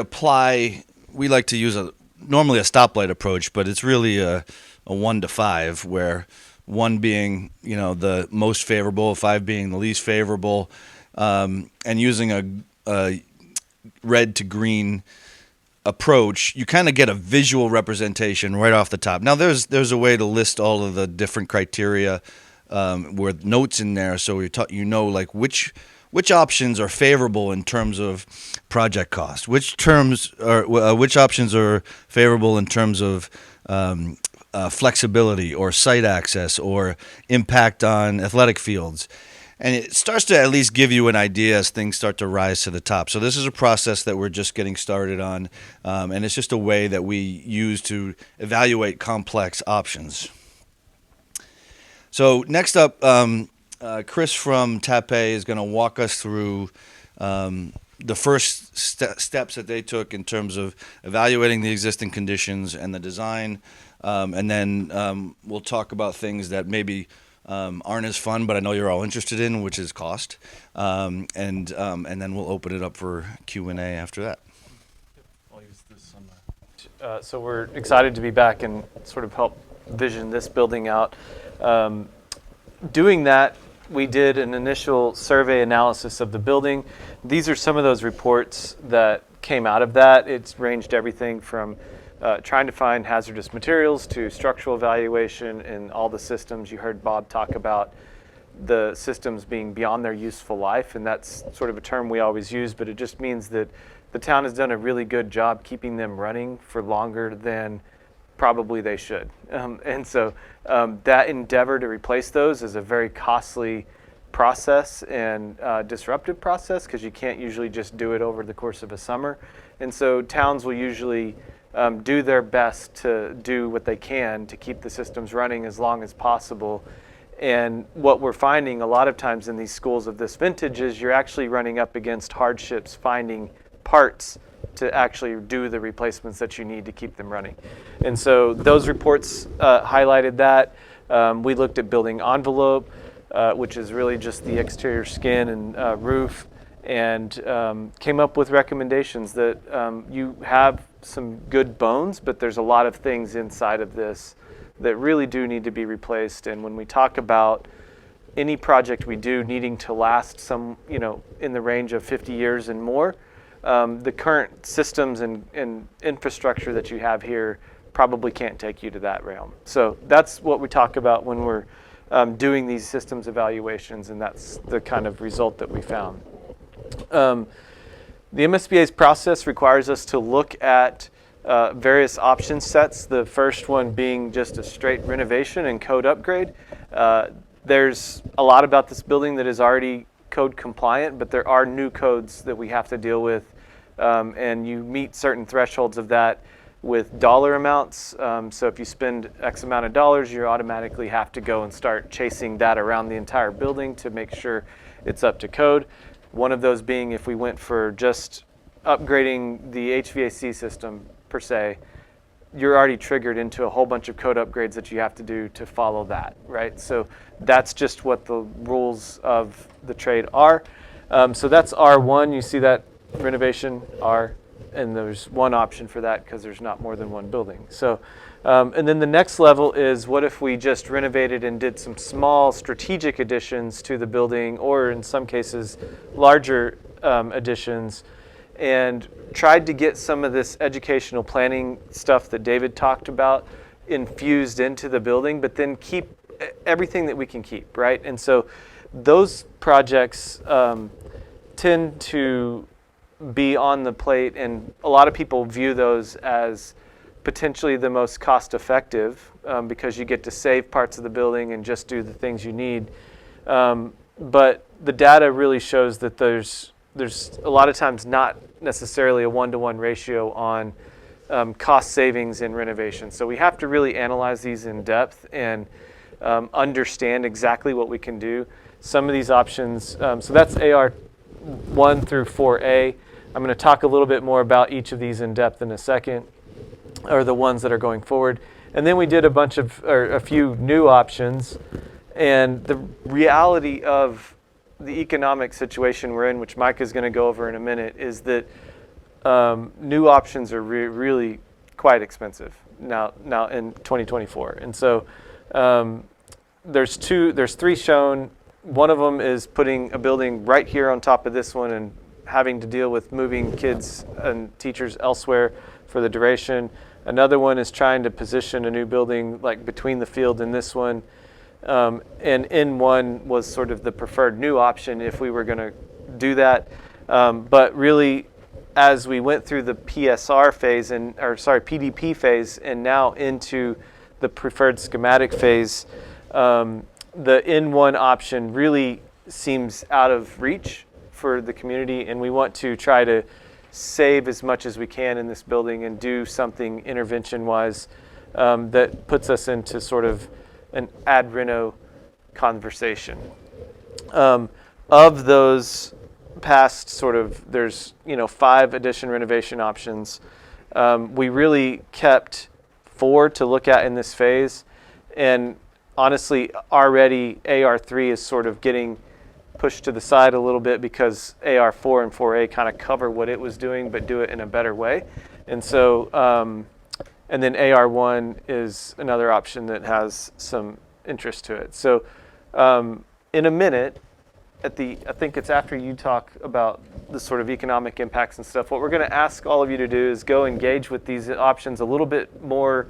like to use normally a stoplight approach, but it's really a 1 to 5, where 1 being the most favorable, 5 being the least favorable, and using a red to green approach, you kind of get a visual representation right off the top. Now, there's a way to list all of the different criteria with notes in there, so like which options are favorable in terms of project cost, which options are favorable in terms of flexibility or site access or impact on athletic fields. And it starts to at least give you an idea as things start to rise to the top. So this is a process that we're just getting started on, and it's just a way that we use to evaluate complex options. So next up, Chris from TAPE is going to walk us through the first steps that they took in terms of evaluating the existing conditions and the design, and then we'll talk about things that maybe aren't as fun, but I know you're all interested in, which is cost, and then we'll open it up for Q&A after that. I'll use this on so we're excited to be back and sort of help vision this building out. Doing that, we did an initial survey analysis of the building. These are some of those reports that came out of that. It's ranged everything from trying to find hazardous materials to structural evaluation and all the systems you heard Bob talk about. the systems being beyond their useful life, and that's sort of a term we always use, but it just means that the town has done a really good job keeping them running for longer than probably they should. And so that endeavor to replace those is a very costly process and disruptive process, because you can't usually just do it over the course of a summer. And so towns will usually do their best to do what they can to keep the systems running as long as possible. And what we're finding a lot of times in these schools of this vintage is you're actually running up against hardships finding parts to actually do the replacements that you need to keep them running. And so those reports highlighted that. We looked at building envelope, which is really just the exterior skin and roof, and came up with recommendations that you have some good bones, but there's a lot of things inside of this that really do need to be replaced. And when we talk about any project we do needing to last some, in the range of 50 years and more, the current systems and infrastructure that you have here probably can't take you to that realm. So that's what we talk about when we're doing these systems evaluations, and that's the kind of result that we found. The MSBA's process requires us to look at various option sets, the first one being just a straight renovation and code upgrade. There's a lot about this building that is already code compliant, but there are new codes that we have to deal with, and you meet certain thresholds of that with dollar amounts. So if you spend X amount of dollars, you automatically have to go and start chasing that around the entire building to make sure it's up to code. One of those being if we went for just upgrading the HVAC system per se, you're already triggered into a whole bunch of code upgrades that you have to do to follow that, right? So that's just what the rules of the trade are. So that's R1. You see that renovation R, and there's one option for that because there's not more than one building. So, and then the next level is what if we just renovated and did some small strategic additions to the building, or in some cases larger additions, and tried to get some of this educational planning stuff that David talked about infused into the building, but then keep everything that we can keep, right? And so those projects tend to be on the plate, and a lot of people view those as potentially the most cost effective because you get to save parts of the building and just do the things you need. But the data really shows that there's a lot of times not necessarily a one-to-one ratio on cost savings in renovation. So we have to really analyze these in depth and understand exactly what we can do. Some of these options, so that's AR 1 through 4A. I'm going to talk a little bit more about each of these in depth in a second, or the ones that are going forward. And then we did a few new options. And the reality of the economic situation we're in, which Mike is going to go over in a minute, is that new options are really quite expensive now in 2024. And so there's three shown. One of them is putting a building right here on top of this one and having to deal with moving kids and teachers elsewhere for the duration. Another one is trying to position a new building like between the field and this one. And N1 was sort of the preferred new option if we were going to do that. But really, as we went through the PDP phase and now into the preferred schematic phase, the N1 option really seems out of reach for the community, and we want to try to save as much as we can in this building and do something intervention-wise that puts us into sort of an ad reno conversation. Of those past sort of, there's 5 addition renovation options. We really kept 4 to look at in this phase, and honestly, already AR3 is sort of getting pushed to the side a little bit because AR4 and 4A kind of cover what it was doing, but do it in a better way. And so, and then AR1 is another option that has some interest to it. So, in a minute, I think it's after you talk about the sort of economic impacts and stuff, what we're going to ask all of you to do is go engage with these options a little bit more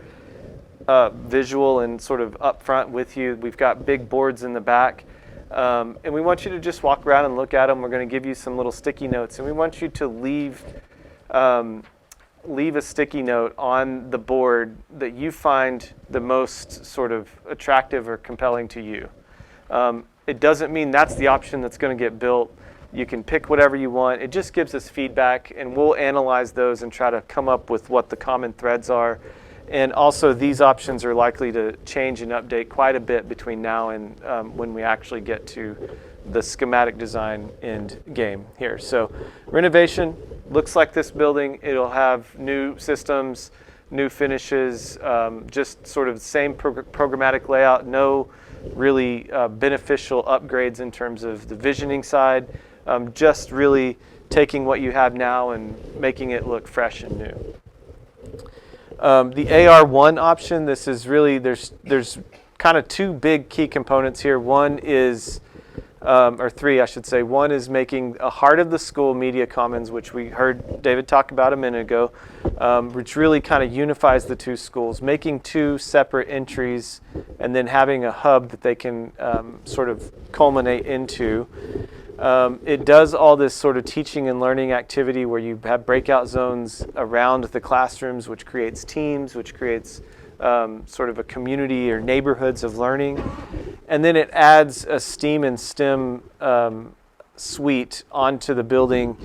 visual and sort of upfront with you. We've got big boards in the back And we want you to just walk around and look at them. We're going to give you some little sticky notes, and we want you to leave a sticky note on the board that you find the most sort of attractive or compelling to you. It doesn't mean that's the option that's going to get built. You can pick whatever you want. It just gives us feedback, and we'll analyze those and try to come up with what the common threads are. And also, these options are likely to change and update quite a bit between now and when we actually get to the schematic design end game here. So renovation looks like this building. It'll have new systems, new finishes, just sort of the same programmatic layout, no really beneficial upgrades in terms of the visioning side, just really taking what you have now and making it look fresh and new. The AR1 option, this is really, there's kind of two big key components here. One is, or three I should say, one is making a heart of the school media commons, which we heard David talk about a minute ago, which really kind of unifies the two schools, making two separate entries and then having a hub that they can sort of culminate into. It does all this sort of teaching and learning activity where you have breakout zones around the classrooms, which creates teams, which creates sort of a community or neighborhoods of learning. And then it adds a STEAM and STEM suite onto the building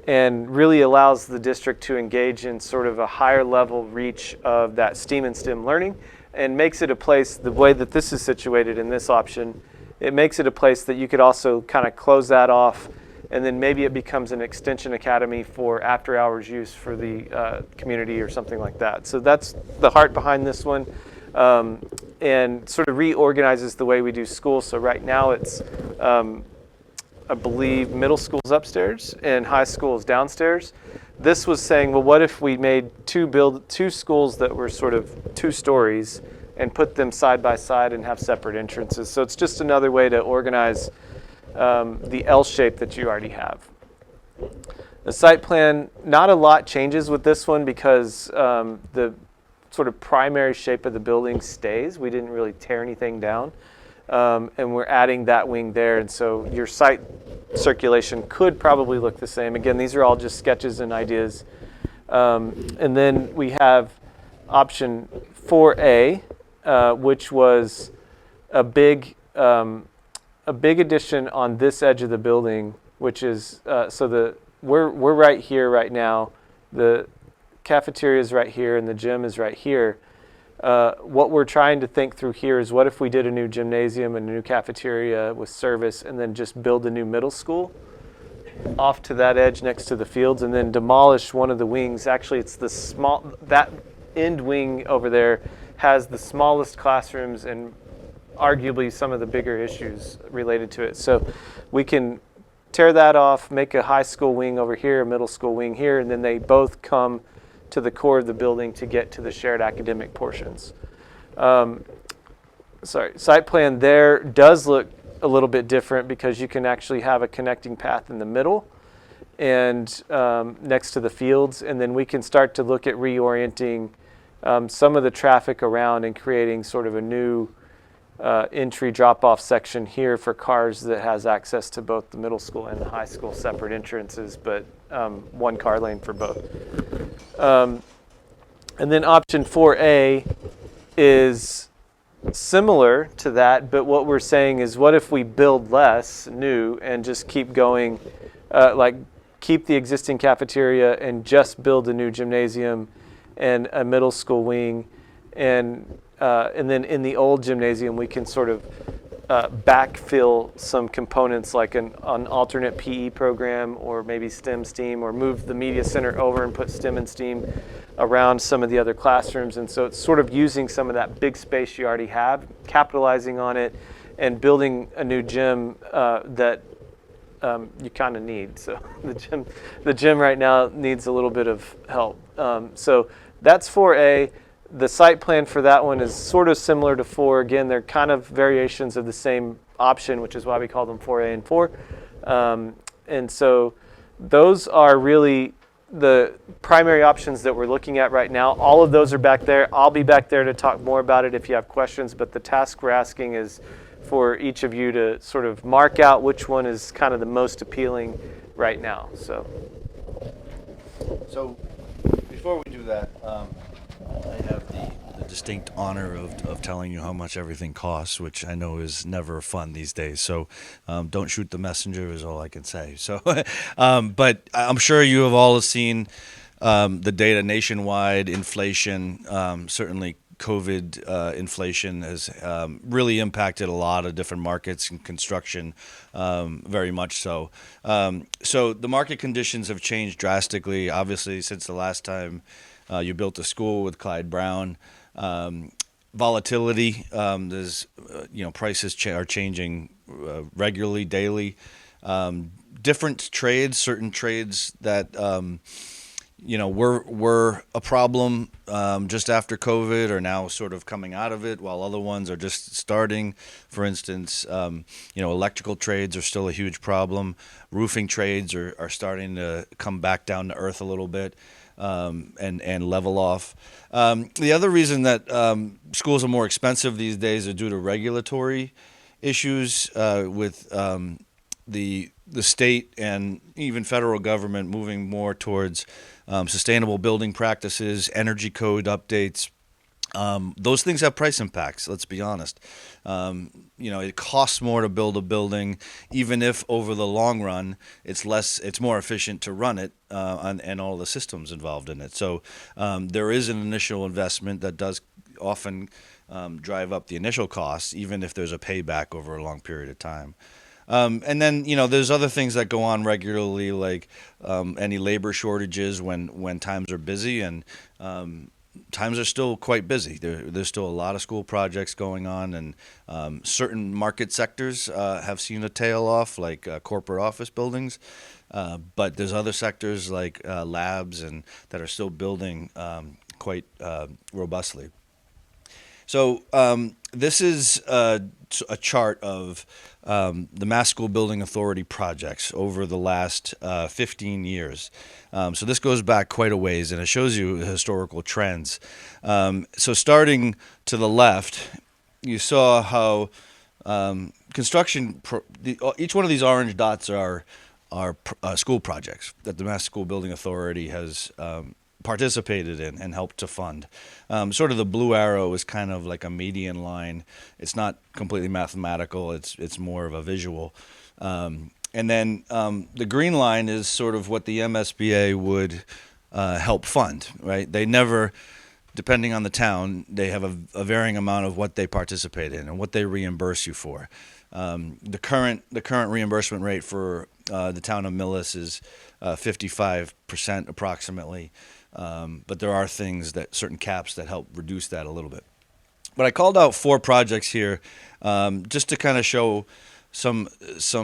and really allows the district to engage in sort of a higher level reach of that STEAM and STEM learning, and makes it a place, the way that this is situated in this option, it makes it a place that you could also kind of close that off, and then maybe it becomes an extension academy for after hours use for the community or something like that. So that's the heart behind this one, and sort of reorganizes the way we do school. So right now it's, I believe, middle school's upstairs and high school's downstairs. This was saying, well, what if we made two schools that were sort of 2 stories and put them side by side and have separate entrances. So it's just another way to organize the L shape that you already have. The site plan, not a lot changes with this one because the sort of primary shape of the building stays. We didn't really tear anything down. And we're adding that wing there. And so your site circulation could probably look the same. Again, these are all just sketches and ideas. And then we have option 4A, which was a big addition on this edge of the building, which is we're right here right now. The cafeteria is right here, and the gym is right here. What we're trying to think through here is, what if we did a new gymnasium and a new cafeteria with service, and then just build a new middle school off to that edge next to the fields, and then demolish one of the wings. Actually, it's the that end wing over there has the smallest classrooms and arguably some of the bigger issues related to it. So we can tear that off, make a high school wing over here, a middle school wing here, and then they both come to the core of the building to get to the shared academic portions. Site plan there does look a little bit different because you can actually have a connecting path in the middle and next to the fields, and then we can start to look at reorienting some of the traffic around and creating sort of a new entry drop-off section here for cars that has access to both the middle school and the high school separate entrances, but one car lane for both. And then option 4A is similar to that, but what we're saying is, what if we build less new and just keep going, like keep the existing cafeteria and just build a new gymnasium and a middle school wing, and then in the old gymnasium we can sort of backfill some components like an alternate PE program, or maybe STEM STEAM, or move the media center over and put STEM and STEAM around some of the other classrooms. And so it's sort of using some of that big space you already have, capitalizing on it, and building a new gym that you kind of need. So the gym right now needs a little bit of help. So that's 4A. The site plan for that one is sort of similar to 4. Again, they're kind of variations of the same option, which is why we call them 4A and 4. And so those are really the primary options that we're looking at right now. All of those are back there. I'll be back there to talk more about it if you have questions, but the task we're asking is for each of you to sort of mark out which one is kind of the most appealing right now. So before we do that, I have the distinct honor of telling you how much everything costs, which I know is never fun these days. So don't shoot the messenger is all I can say. So, but I'm sure you have all seen the data nationwide, inflation, certainly COVID inflation has really impacted a lot of different markets and construction, very much so. So the market conditions have changed drastically, obviously, since the last time you built a school with Clyde Brown. Volatility, there's, prices are changing regularly, daily. Different trades, certain trades that were a problem just after COVID are now sort of coming out of it, while other ones are just starting. For instance, electrical trades are still a huge problem. Roofing trades are starting to come back down to earth a little bit and level off. The other reason that schools are more expensive these days are due to regulatory issues with the state and even federal government moving more towards sustainable building practices, energy code updates. Those things have price impacts. Let's be honest. It costs more to build a building, even if over the long run it's more efficient to run it and all the systems involved in it. So there is an initial investment that does often drive up the initial costs, even if there's a payback over a long period of time. And then, there's other things that go on regularly, like any labor shortages when times are busy, and times are still quite busy. There's still a lot of school projects going on, and certain market sectors have seen a tail off, like corporate office buildings. But there's other sectors like labs and that are still building quite robustly. So this is a chart of the Mass School Building Authority projects over the last 15 years. So this goes back quite a ways, and it shows you historical trends. So starting to the left, you saw how construction, each one of these orange dots are school projects that the Mass School Building Authority has participated in and helped to fund. Sort of the blue arrow is kind of like a median line. It's not completely mathematical. It's more of a visual. And then the green line is sort of what the MSBA would help fund, right? They never, depending on the town, they have a varying amount of what they participate in and what they reimburse you for. The current reimbursement rate for the town of Millis is 55% approximately. But there are certain caps that help reduce that a little bit. But I called out 4 projects here just to kind of show some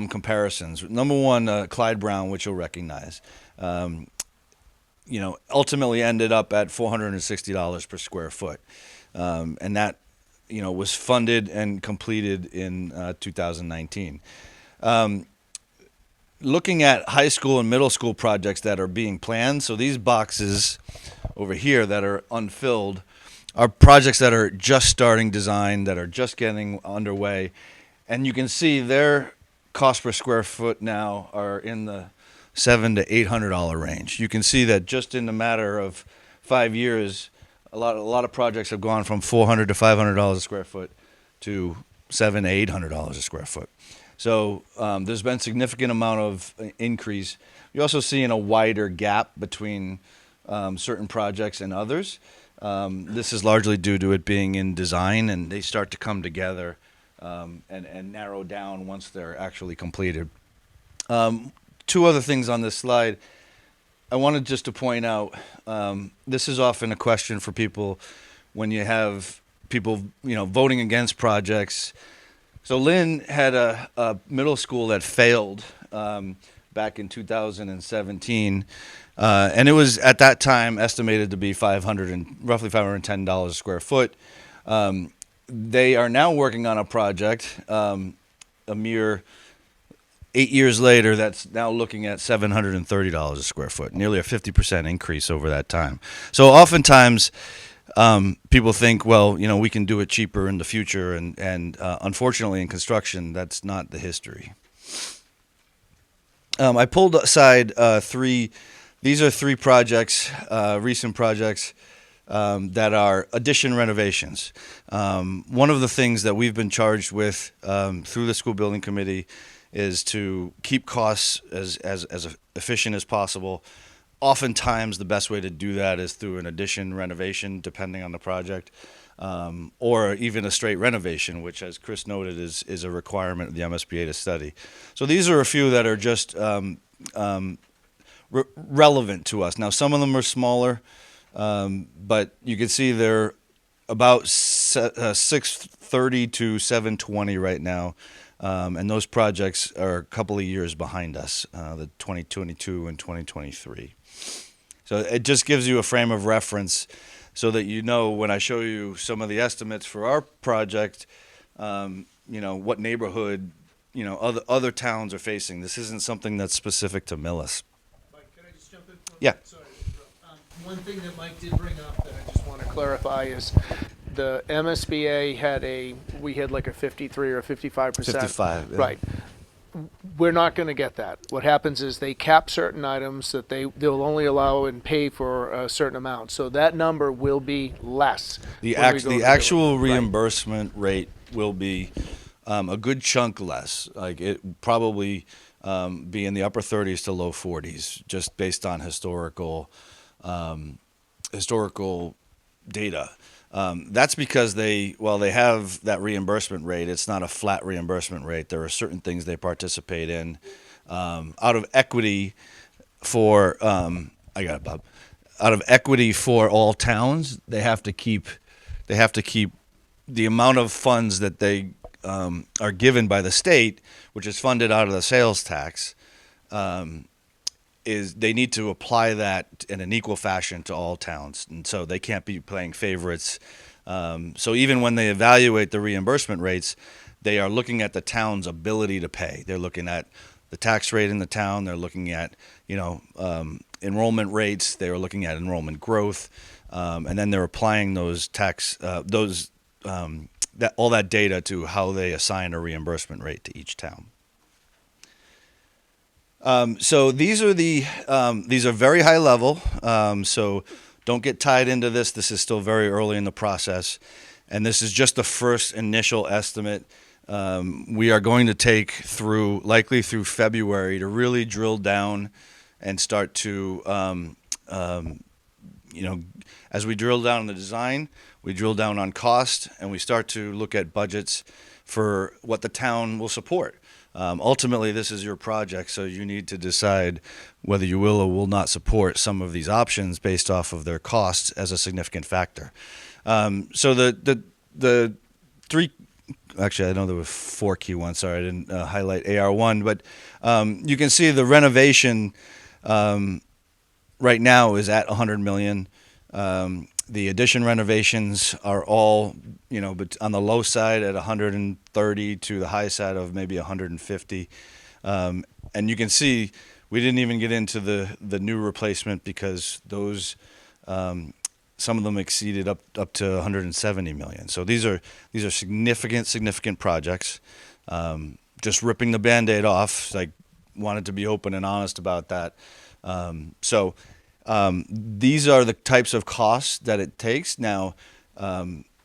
comparisons. Number one, Clyde Brown, which you'll recognize, ultimately ended up at $460 per square foot. And that, was funded and completed in 2019. Looking at high school and middle school projects that are being planned, so these boxes over here that are unfilled are projects that are just starting design, that are just getting underway. And you can see their cost per square foot now are in the $700 to $800 range. You can see that just in a matter of 5 years, a lot of projects have gone from $400 to $500 a square foot to $700 to $800 a square foot. So there's been significant amount of increase. You're also seeing a wider gap between certain projects and others. This is largely due to it being in design, and they start to come together and narrow down once they're actually completed. 2 other things on this slide. I wanted just to point out, this is often a question for people when you have people, voting against projects. So Lynn had a middle school that failed back in 2017, and it was at that time estimated to be roughly $510 a square foot. They are now working on a project, a mere 8 years later, that's now looking at $730 a square foot, nearly a 50% increase over that time. So oftentimes, people think, well, we can do it cheaper in the future, and unfortunately, in construction, that's not the history. I pulled aside three. These are three projects, recent projects that are addition renovations. One of the things that we've been charged with through the school building committee is to keep costs as efficient as possible. Oftentimes, the best way to do that is through an addition renovation, depending on the project, or even a straight renovation, which, as Chris noted, is a requirement of the MSBA to study. So these are a few that are just relevant to us. Now, some of them are smaller, but you can see they're about 630 to 720 right now. And those projects are a couple of years behind us, the 2022 and 2023. So it just gives you a frame of reference so that when I show you some of the estimates for our project, what neighborhood, other towns are facing. This isn't something that's specific to Millis. Mike, can I just jump in? Yeah. Sorry to interrupt. One thing that Mike did bring up that I just want to clarify is the MSBA we had like a 53 or 55%. 55, yeah. Right. We're not going to get that. What happens is they cap certain items that they'll only allow and pay for a certain amount. So that number will be less. The when we go to do it. actual Right. reimbursement rate will be a good chunk less. Like it probably be in the upper 30s to low 40s, just based on historical data. That's because they have that reimbursement rate. It's not a flat reimbursement rate. There are certain things they participate in out of equity for. I got it, Bob. Out of equity for all towns, they have to keep the amount of funds that they are given by the state, which is funded out of the sales tax. Is they need to apply that in an equal fashion to all towns, and so they can't be playing favorites. So even when they evaluate the reimbursement rates, they are looking at the town's ability to pay. They're looking at the tax rate in the town. They're looking at enrollment rates. They're looking at enrollment growth, and then they're applying those all that data to how they assign a reimbursement rate to each town. So these are very high level. So don't get tied into this. This is still very early in the process, and this is just the first initial estimate. We are going to take likely through February to really drill down and start to, as we drill down on the design, we drill down on cost, and we start to look at budgets for what the town will support. Ultimately, this is your project, so you need to decide whether you will or will not support some of these options based off of their costs as a significant factor. So the three, actually, I know there were four key ones. Sorry, I didn't highlight AR1, but you can see the renovation right now is at $100 million. The addition renovations are all, but on the low side at 130 to the high side of maybe 150. And you can see we didn't even get into the new replacement because those some of them exceeded up to 170 million. So these are significant projects. Just ripping the Band-Aid off. I wanted to be open and honest about that. These are the types of costs that it takes. Now,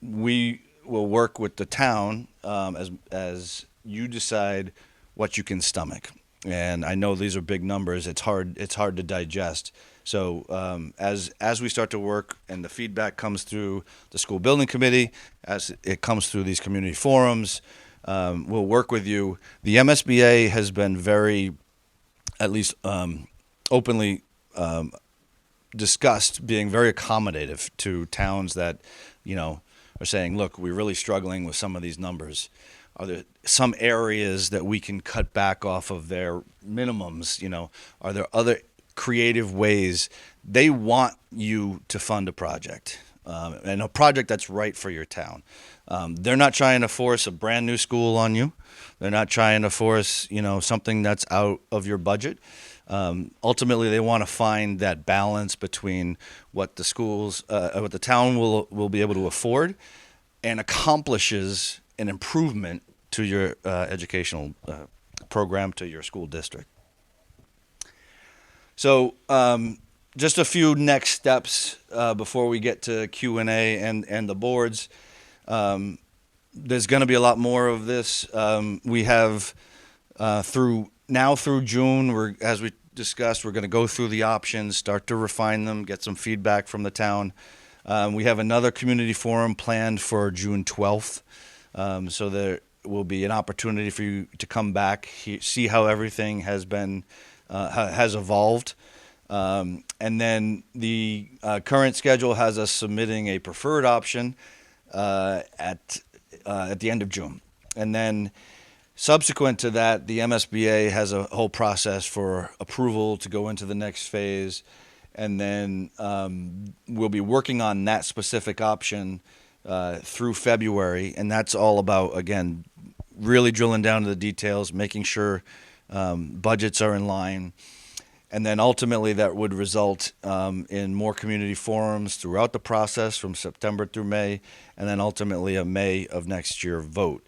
we will work with the town as you decide what you can stomach. And I know these are big numbers. It's hard to digest. So as we start to work and the feedback comes through the school building committee, as it comes through these community forums, we'll work with you. The MSBA has been very, at least openly, discussed being very accommodative to towns that, are saying, look, we're really struggling with some of these numbers. Are there some areas that we can cut back off of their minimums? Are there other creative ways? They want you to fund a project, and a project that's right for your town. They're not trying to force a brand new school on you. They're not trying to force, something that's out of your budget. Ultimately, they want to find that balance between what the schools, what the town will be able to afford, and accomplishes an improvement to your educational program, to your school district. So, just a few next steps before we get to Q&A and the boards. There's going to be a lot more of this. We have through June, as we discussed, we're going to go through the options, start to refine them, get some feedback from the town. We have another community forum planned for June 12th. So there will be an opportunity for you to come back, see how everything has been, has evolved. And then the current schedule has us submitting a preferred option at the end of June. And then subsequent to that, the MSBA has a whole process for approval to go into the next phase. And then we'll be working on that specific option through February. And that's all about, again, really drilling down to the details, making sure budgets are in line. And then ultimately that would result in more community forums throughout the process from September through May, and then ultimately a May of next year vote.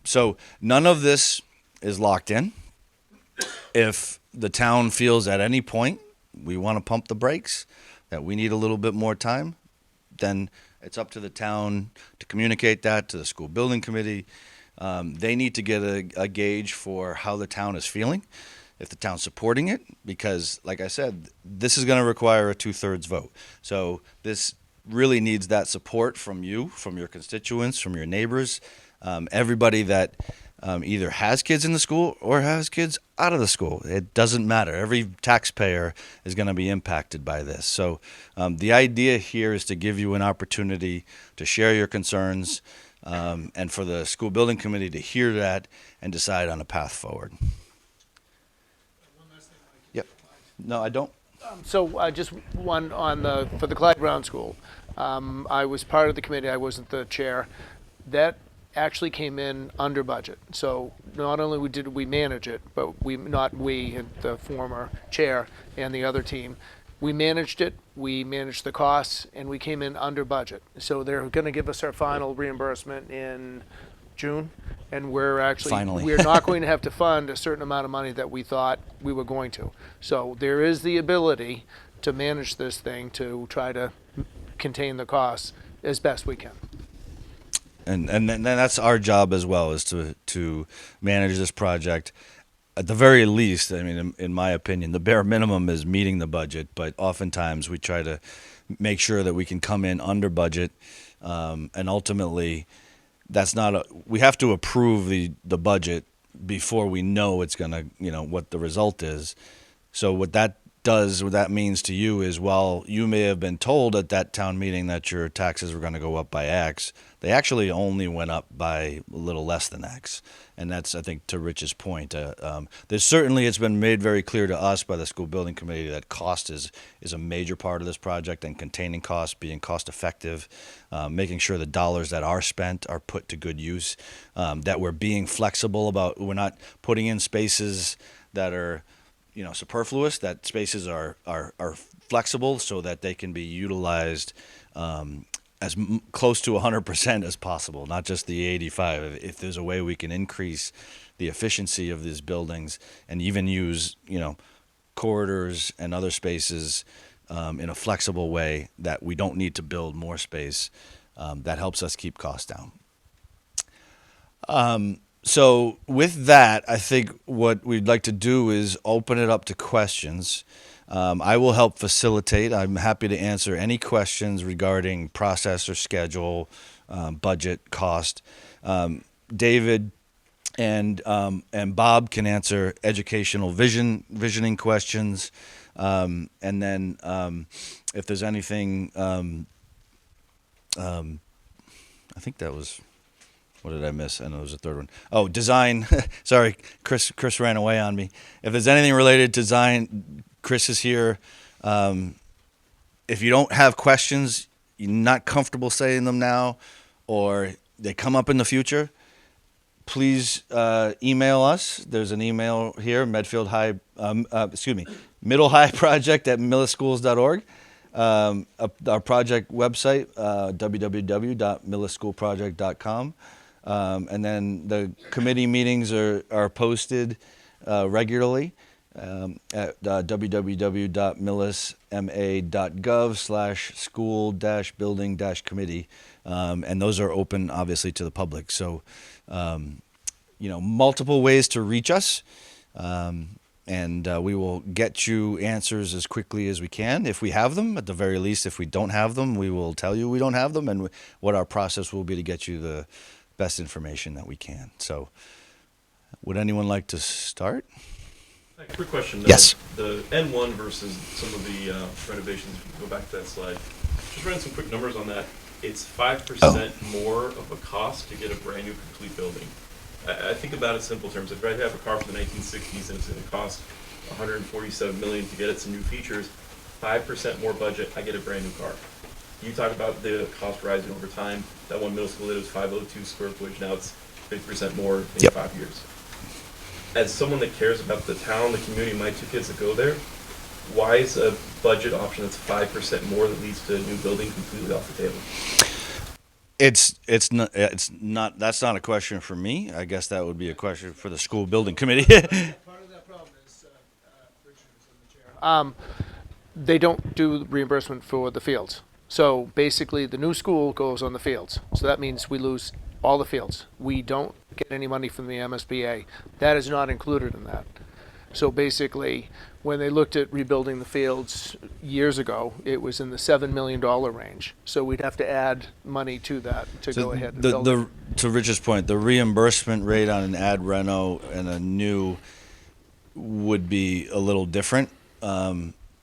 So none of this is locked in. If the town feels at any point we want to pump the brakes, that we need a little bit more time, then it's up to the town to communicate that to the school building committee. They need to get a gauge for how the town is feeling, if the town's supporting it, because like I said, this is going to require a 2/3 vote. So this really needs that support from you, from your constituents, from your neighbors, everybody that either has kids in the school or has kids out of the school. It doesn't matter. Every taxpayer is going to be impacted by this. So the idea here is to give you an opportunity to share your concerns, and for the school building committee to hear that and decide on a path forward. Yep. No, I don't. So just one for the Clyde Brown School. I was part of the committee. I wasn't the chair. That actually came in under budget. So not only did we manage it, but the former chair and the other team, we managed it. We managed the costs, and we came in under budget. So they're going to give us our final reimbursement in June, and Finally. we're not going to have to fund a certain amount of money that we thought we were going to. So there is the ability to manage this thing to try to contain the costs as best we can. And then that's our job as well, is to manage this project. At the very least, I mean, in my opinion, the bare minimum is meeting the budget, but oftentimes we try to make sure that we can come in under budget, and ultimately we have to approve the budget before we know it's going to, what the result is. So what that means to you is, while you may have been told at that town meeting that your taxes were going to go up by X, they actually only went up by a little less than X. And that's, I think, to Rich's point. It's been made very clear to us by the school building committee that cost is a major part of this project, and containing costs, being cost effective, making sure the dollars that are spent are put to good use, that we're being flexible about, we're not putting in spaces that are superfluous, that spaces are flexible so that they can be utilized as close to 100% as possible, not just the 85. If there's a way we can increase the efficiency of these buildings and even use, corridors and other spaces in a flexible way, that we don't need to build more space, that helps us keep costs down. So with that, I think what we'd like to do is open it up to questions. I will help facilitate. I'm happy to answer any questions regarding process or schedule, budget, cost. David and Bob can answer educational visioning questions. And then if there's anything, I think that was... What did I miss? I know there was a third one. Oh, design. Sorry, Chris ran away on me. If there's anything related to design, Chris is here. If you don't have questions, you're not comfortable saying them now, or they come up in the future, please email us. There's an email here, Middle High Project at millischools.org. Our project website, www.millischoolproject.com. And then the committee meetings are posted regularly at www.millisma.gov/school-building-committee. And those are open, obviously, to the public. So, multiple ways to reach us. And we will get you answers as quickly as we can if we have them. At the very least, if we don't have them, we will tell you we don't have them, and what our process will be to get you the best information that we can. So, would anyone like to start? Quick question. Yes. The N1 versus some of the renovations, if you go back to that slide, just ran some quick numbers on that. It's 5% more of a cost to get a brand new complete building. I think about it in simple terms. If I have a car from the 1960s and it's going to cost $147 million to get it some new features, 5% more budget, I get a brand new car. You talk about the cost rising over time. That one middle school, it was 502 square footage. Now it's 50% more in 5 years. As someone that cares about the town, the community, my 2 kids that go there, why is a budget option that's 5% more that leads to a new building completely off the table? It's not. That's not a question for me. I guess that would be a question for the school building committee. Part of that problem is, Richard is in the chair. They don't do reimbursement for the fields. So basically, the new school goes on the fields. So that means we lose all the fields. We don't get any money from the MSBA. That is not included in that. So basically, when they looked at rebuilding the fields years ago, it was in the $7 million range. So we'd have to add money to that to go ahead and build it. To Richard's point, the reimbursement rate on an ad reno and a new would be a little different.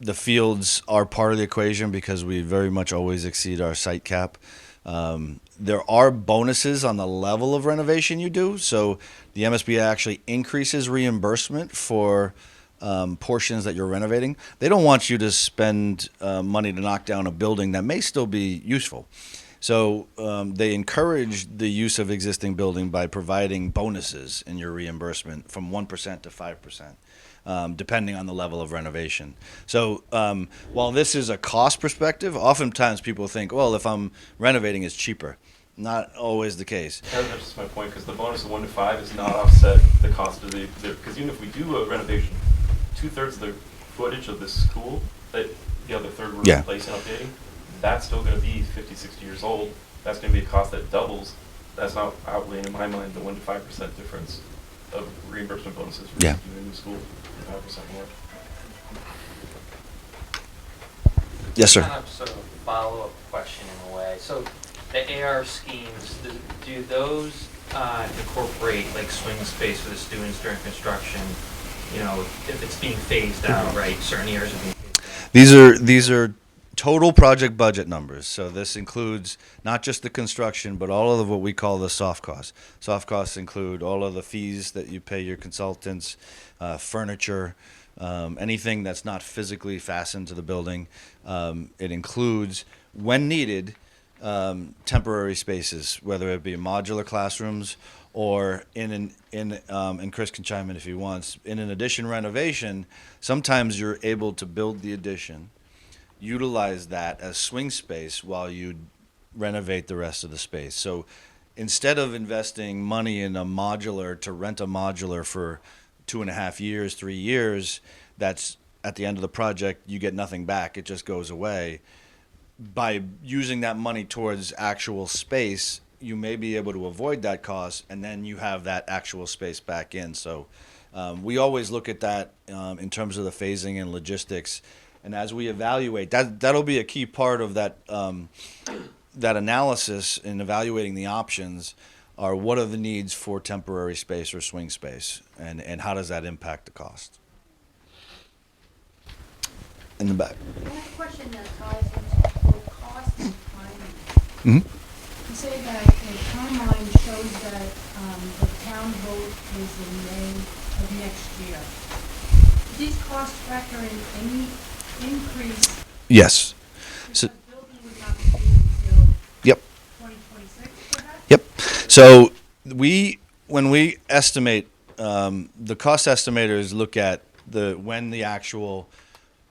The fields are part of the equation because we very much always exceed our site cap. There are bonuses on the level of renovation you do. So the MSBA actually increases reimbursement for portions that you're renovating. They don't want you to spend money to knock down a building that may still be useful. So they encourage the use of existing building by providing bonuses in your reimbursement from 1% to 5%. Depending on the level of renovation. So while this is a cost perspective, oftentimes people think, well, if I'm renovating, it's cheaper. Not always the case. That's just my point, because the bonus of 1 to 5 is not offset the cost of the because even if we do a renovation, 2/3 of the footage of this school, that the other third we're replacing and updating, that's still going to be 50, 60 years old. That's going to be a cost that doubles. That's not outweighing, in my mind, the 1 to 5% difference of reimbursement bonuses for doing a new school. 5% more. Yes, sir. Kind of sort of a follow-up question in a way. So the AR schemes, do those incorporate like swing space for the students during construction? If it's being phased out, right? Certain areas are being phased out. These are total project budget numbers. So this includes not just the construction, but all of what we call the soft costs. Soft costs include all of the fees that you pay your consultants, furniture, anything that's not physically fastened to the building. It includes, when needed, temporary spaces, whether it be modular classrooms or and Chris can chime in if he wants, in an addition renovation, sometimes you're able to build the addition, utilize that as swing space while you renovate the rest of the space. So instead of investing money in a modular to rent a modular for 2.5 years, 3 years, that's at the end of the project, you get nothing back. It just goes away. By using that money towards actual space, you may be able to avoid that cost, and then you have that actual space back in. So we always look at that in terms of the phasing and logistics. And as we evaluate, that'll be a key part of that that analysis in evaluating the options are what are the needs for temporary space or swing space, and how does that impact the cost? In the back. I have a question that ties into both cost and timing. Mm-hmm. You say that the timeline shows that the town vote is in May of next year. Do these costs factor in any increase? Yes. Because So, the building would not be due until yep. 2026, perhaps? Yep. So we when we estimate, the cost estimators look at when the actual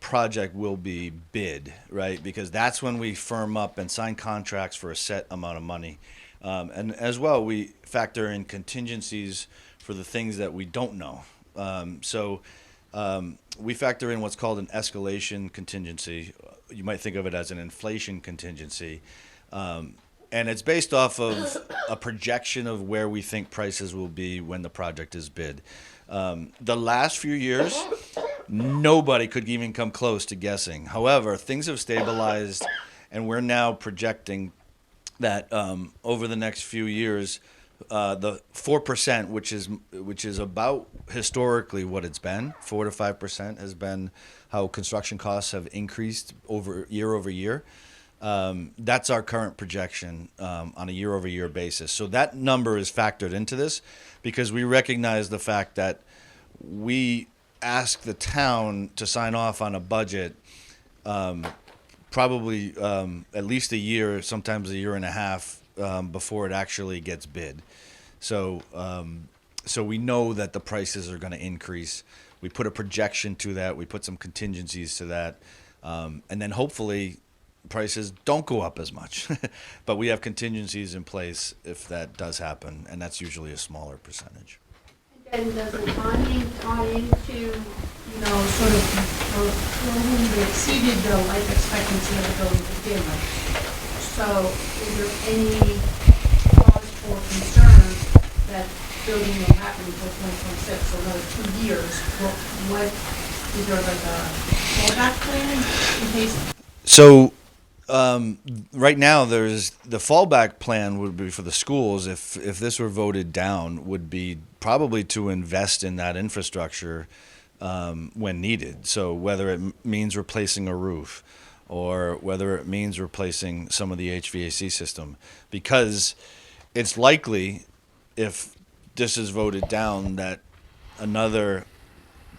project will be bid, right? Because that's when we firm up and sign contracts for a set amount of money. And as well, we factor in contingencies for the things that we don't know. We factor in what's called an escalation contingency. You might think of it as an inflation contingency. And it's based off of a projection of where we think prices will be when the project is bid. The last few years, nobody could even come close to guessing. However, things have stabilized, and we're now projecting that over the next few years, the 4%, which is about historically what it's been, 4 to 5% has been how construction costs have increased over year. That's our current projection on a year-over-year basis. So that number is factored into this because we recognize the fact that we ask the town to sign off on a budget probably at least a year, sometimes a year and a half before it actually gets bid. So we know that the prices are going to increase. We put a projection to that. We put some contingencies to that. And then hopefully prices don't go up as much. But we have contingencies in place if that does happen, and that's usually a smaller percentage. And does the timing tie into, sort of, for whom they exceeded the life expectancy of the building to begin with? So is there any cause for concern that building will happen until 2026, so another 2 years? What is there like a fallback plan in case? So right now, there's the fallback plan would be for the schools. If this were voted down, would be probably to invest in that infrastructure when needed. So whether it means replacing a roof, or whether it means replacing some of the HVAC system, because it's likely, if this is voted down, that another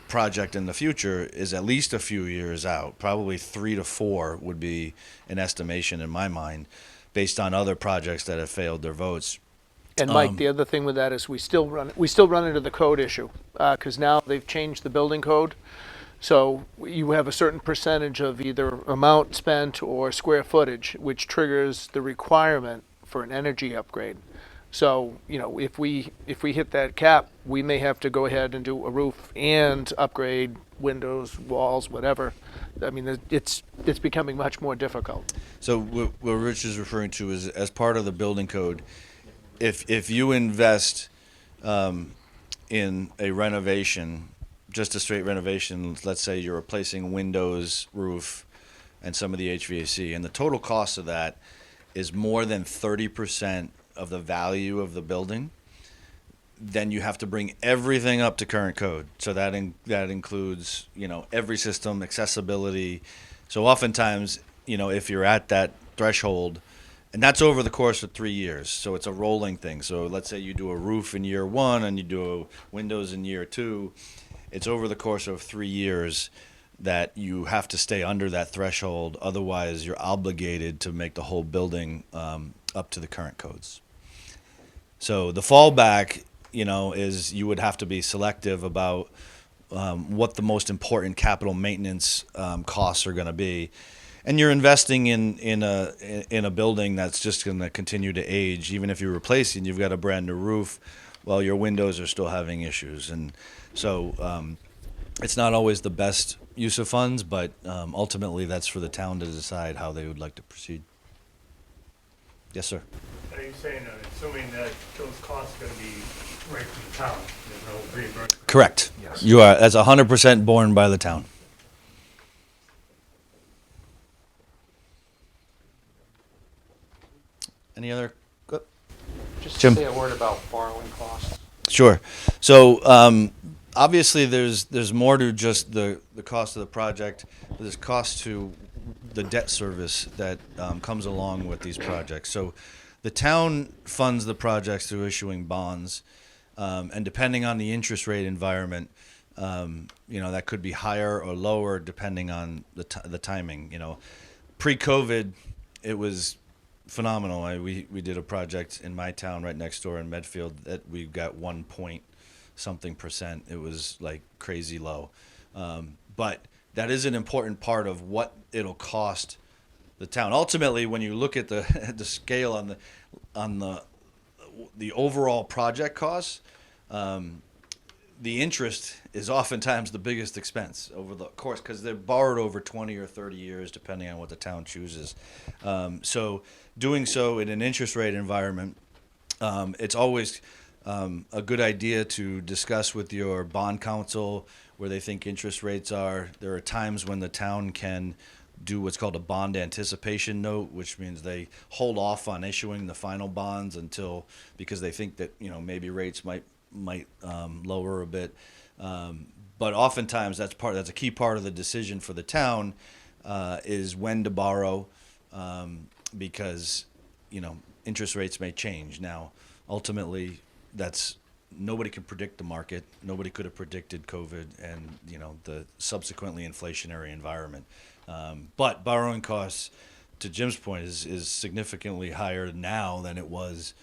project in the future is at least a few years out. Probably 3 to 4 would be an estimation in my mind, based on other projects that have failed their votes. And Mike, the other thing with that is we still run into the code issue because now they've changed the building code. So you have a certain percentage of either amount spent or square footage, which triggers the requirement for an energy upgrade. So, if we hit that cap, we may have to go ahead and do a roof and upgrade windows, walls, whatever. I mean, it's becoming much more difficult. So what Rich is referring to is, as part of the building code, if you invest in a renovation, just a straight renovation, let's say you're replacing windows, roof, and some of the HVAC, and the total cost of that is more than 30% of the value of the building, then you have to bring everything up to current code. So that includes, every system, accessibility. So oftentimes, if you're at that threshold, and that's over the course of 3 years, so it's a rolling thing. So let's say you do a roof in year 1 and you do windows in year 2, it's over the course of 3 years that you have to stay under that threshold. Otherwise, you're obligated to make the whole building up to the current codes. So the fallback, is you would have to be selective about what the most important capital maintenance costs are going to be, and you're investing in a building that's just going to continue to age. Even if you're replacing, you've got a brand new roof, well, your windows are still having issues, and so it's not always the best use of funds, but ultimately that's for the town to decide how they would like to proceed. Yes, sir. Are you saying, assuming that those costs are going to be right from the town, there's no reimbursement? Correct. Yes. You are. That's 100% borne by the town. Any other? Just Jim? to say a word about borrowing costs. Sure. So obviously there's more to just the cost of the project. There's cost to the debt service that comes along with these projects. So the town funds the projects through issuing bonds, and depending on the interest rate environment, that could be higher or lower depending on the timing. Pre-COVID, it was phenomenal. We did a project in my town right next door in Medfield that we got 1 point something percent. It was like crazy low. But that is an important part of what it'll cost the town. Ultimately, when you look at the the scale on the overall project costs, the interest is oftentimes the biggest expense over the course, because they're borrowed over 20 or 30 years, depending on what the town chooses. So doing so in an interest rate environment, it's always a good idea to discuss with your bond counsel where they think interest rates are. There are times when the town can do what's called a bond anticipation note, which means they hold off on issuing the final bonds until, because they think that, you know, maybe rates might lower a bit. But oftentimes that's a key part of the decision for the town, is when to borrow, because, you know, interest rates may change. Now, ultimately, nobody can predict the market. Nobody could have predicted COVID and, you know, the subsequently inflationary environment. But borrowing costs, to Jim's point, is significantly higher now than it was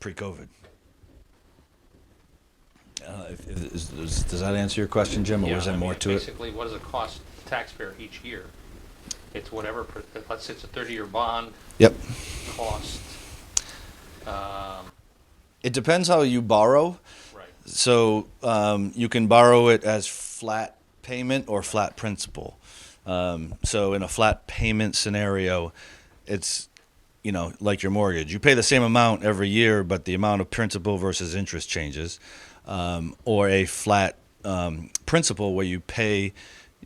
pre-COVID. Does that answer your question, Jim, or was there more to it? Basically, what does it cost the taxpayer each year? It's whatever, let's say it's a 30-year bond. Yep. Cost. It depends how you borrow. Right. So you can borrow it as flat payment or flat principal. So in a flat payment scenario, it's, you know, like your mortgage. You pay the same amount every year, but the amount of principal versus interest changes. Or a flat principal where you pay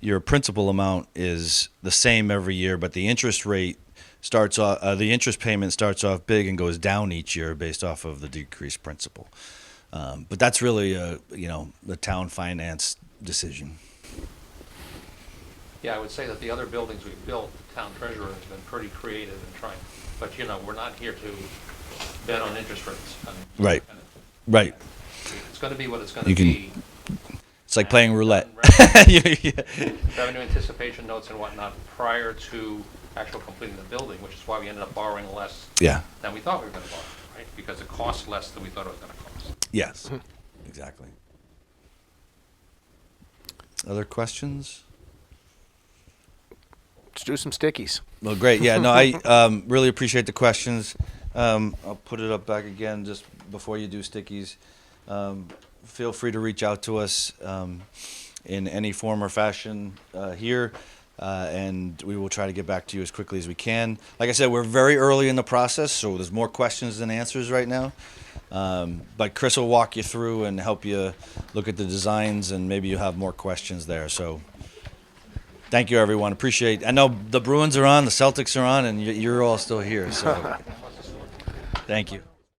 your principal amount is the same every year, but the interest rate starts off, the interest payment starts off big and goes down each year based off of the decreased principal. But that's really the town finance decision. Yeah, I would say that the other buildings we've built, the town treasurer has been pretty creative in trying, but you know, we're not here to bet on interest rates. I mean, Right. Right. It's going to be what it's going to be. It's like playing roulette. Revenue anticipation notes and whatnot prior to actual completing the building, which is why we ended up borrowing less than we thought we were going to borrow, right? Because it costs less than we thought it was going to cost. Yes, exactly. Other questions? Let's do some stickies. Well, great. Yeah, no, I really appreciate the questions. I'll put it up back again just before you do stickies. Feel free to reach out to us in any form or fashion here, and we will try to get back to you as quickly as we can. Like I said, we're very early in the process, so there's more questions than answers right now. But Chris will walk you through and help you look at the designs, and maybe you have more questions there. So thank you, everyone. Appreciate it. I know the Bruins are on, the Celtics are on, and you're all still here. So thank you.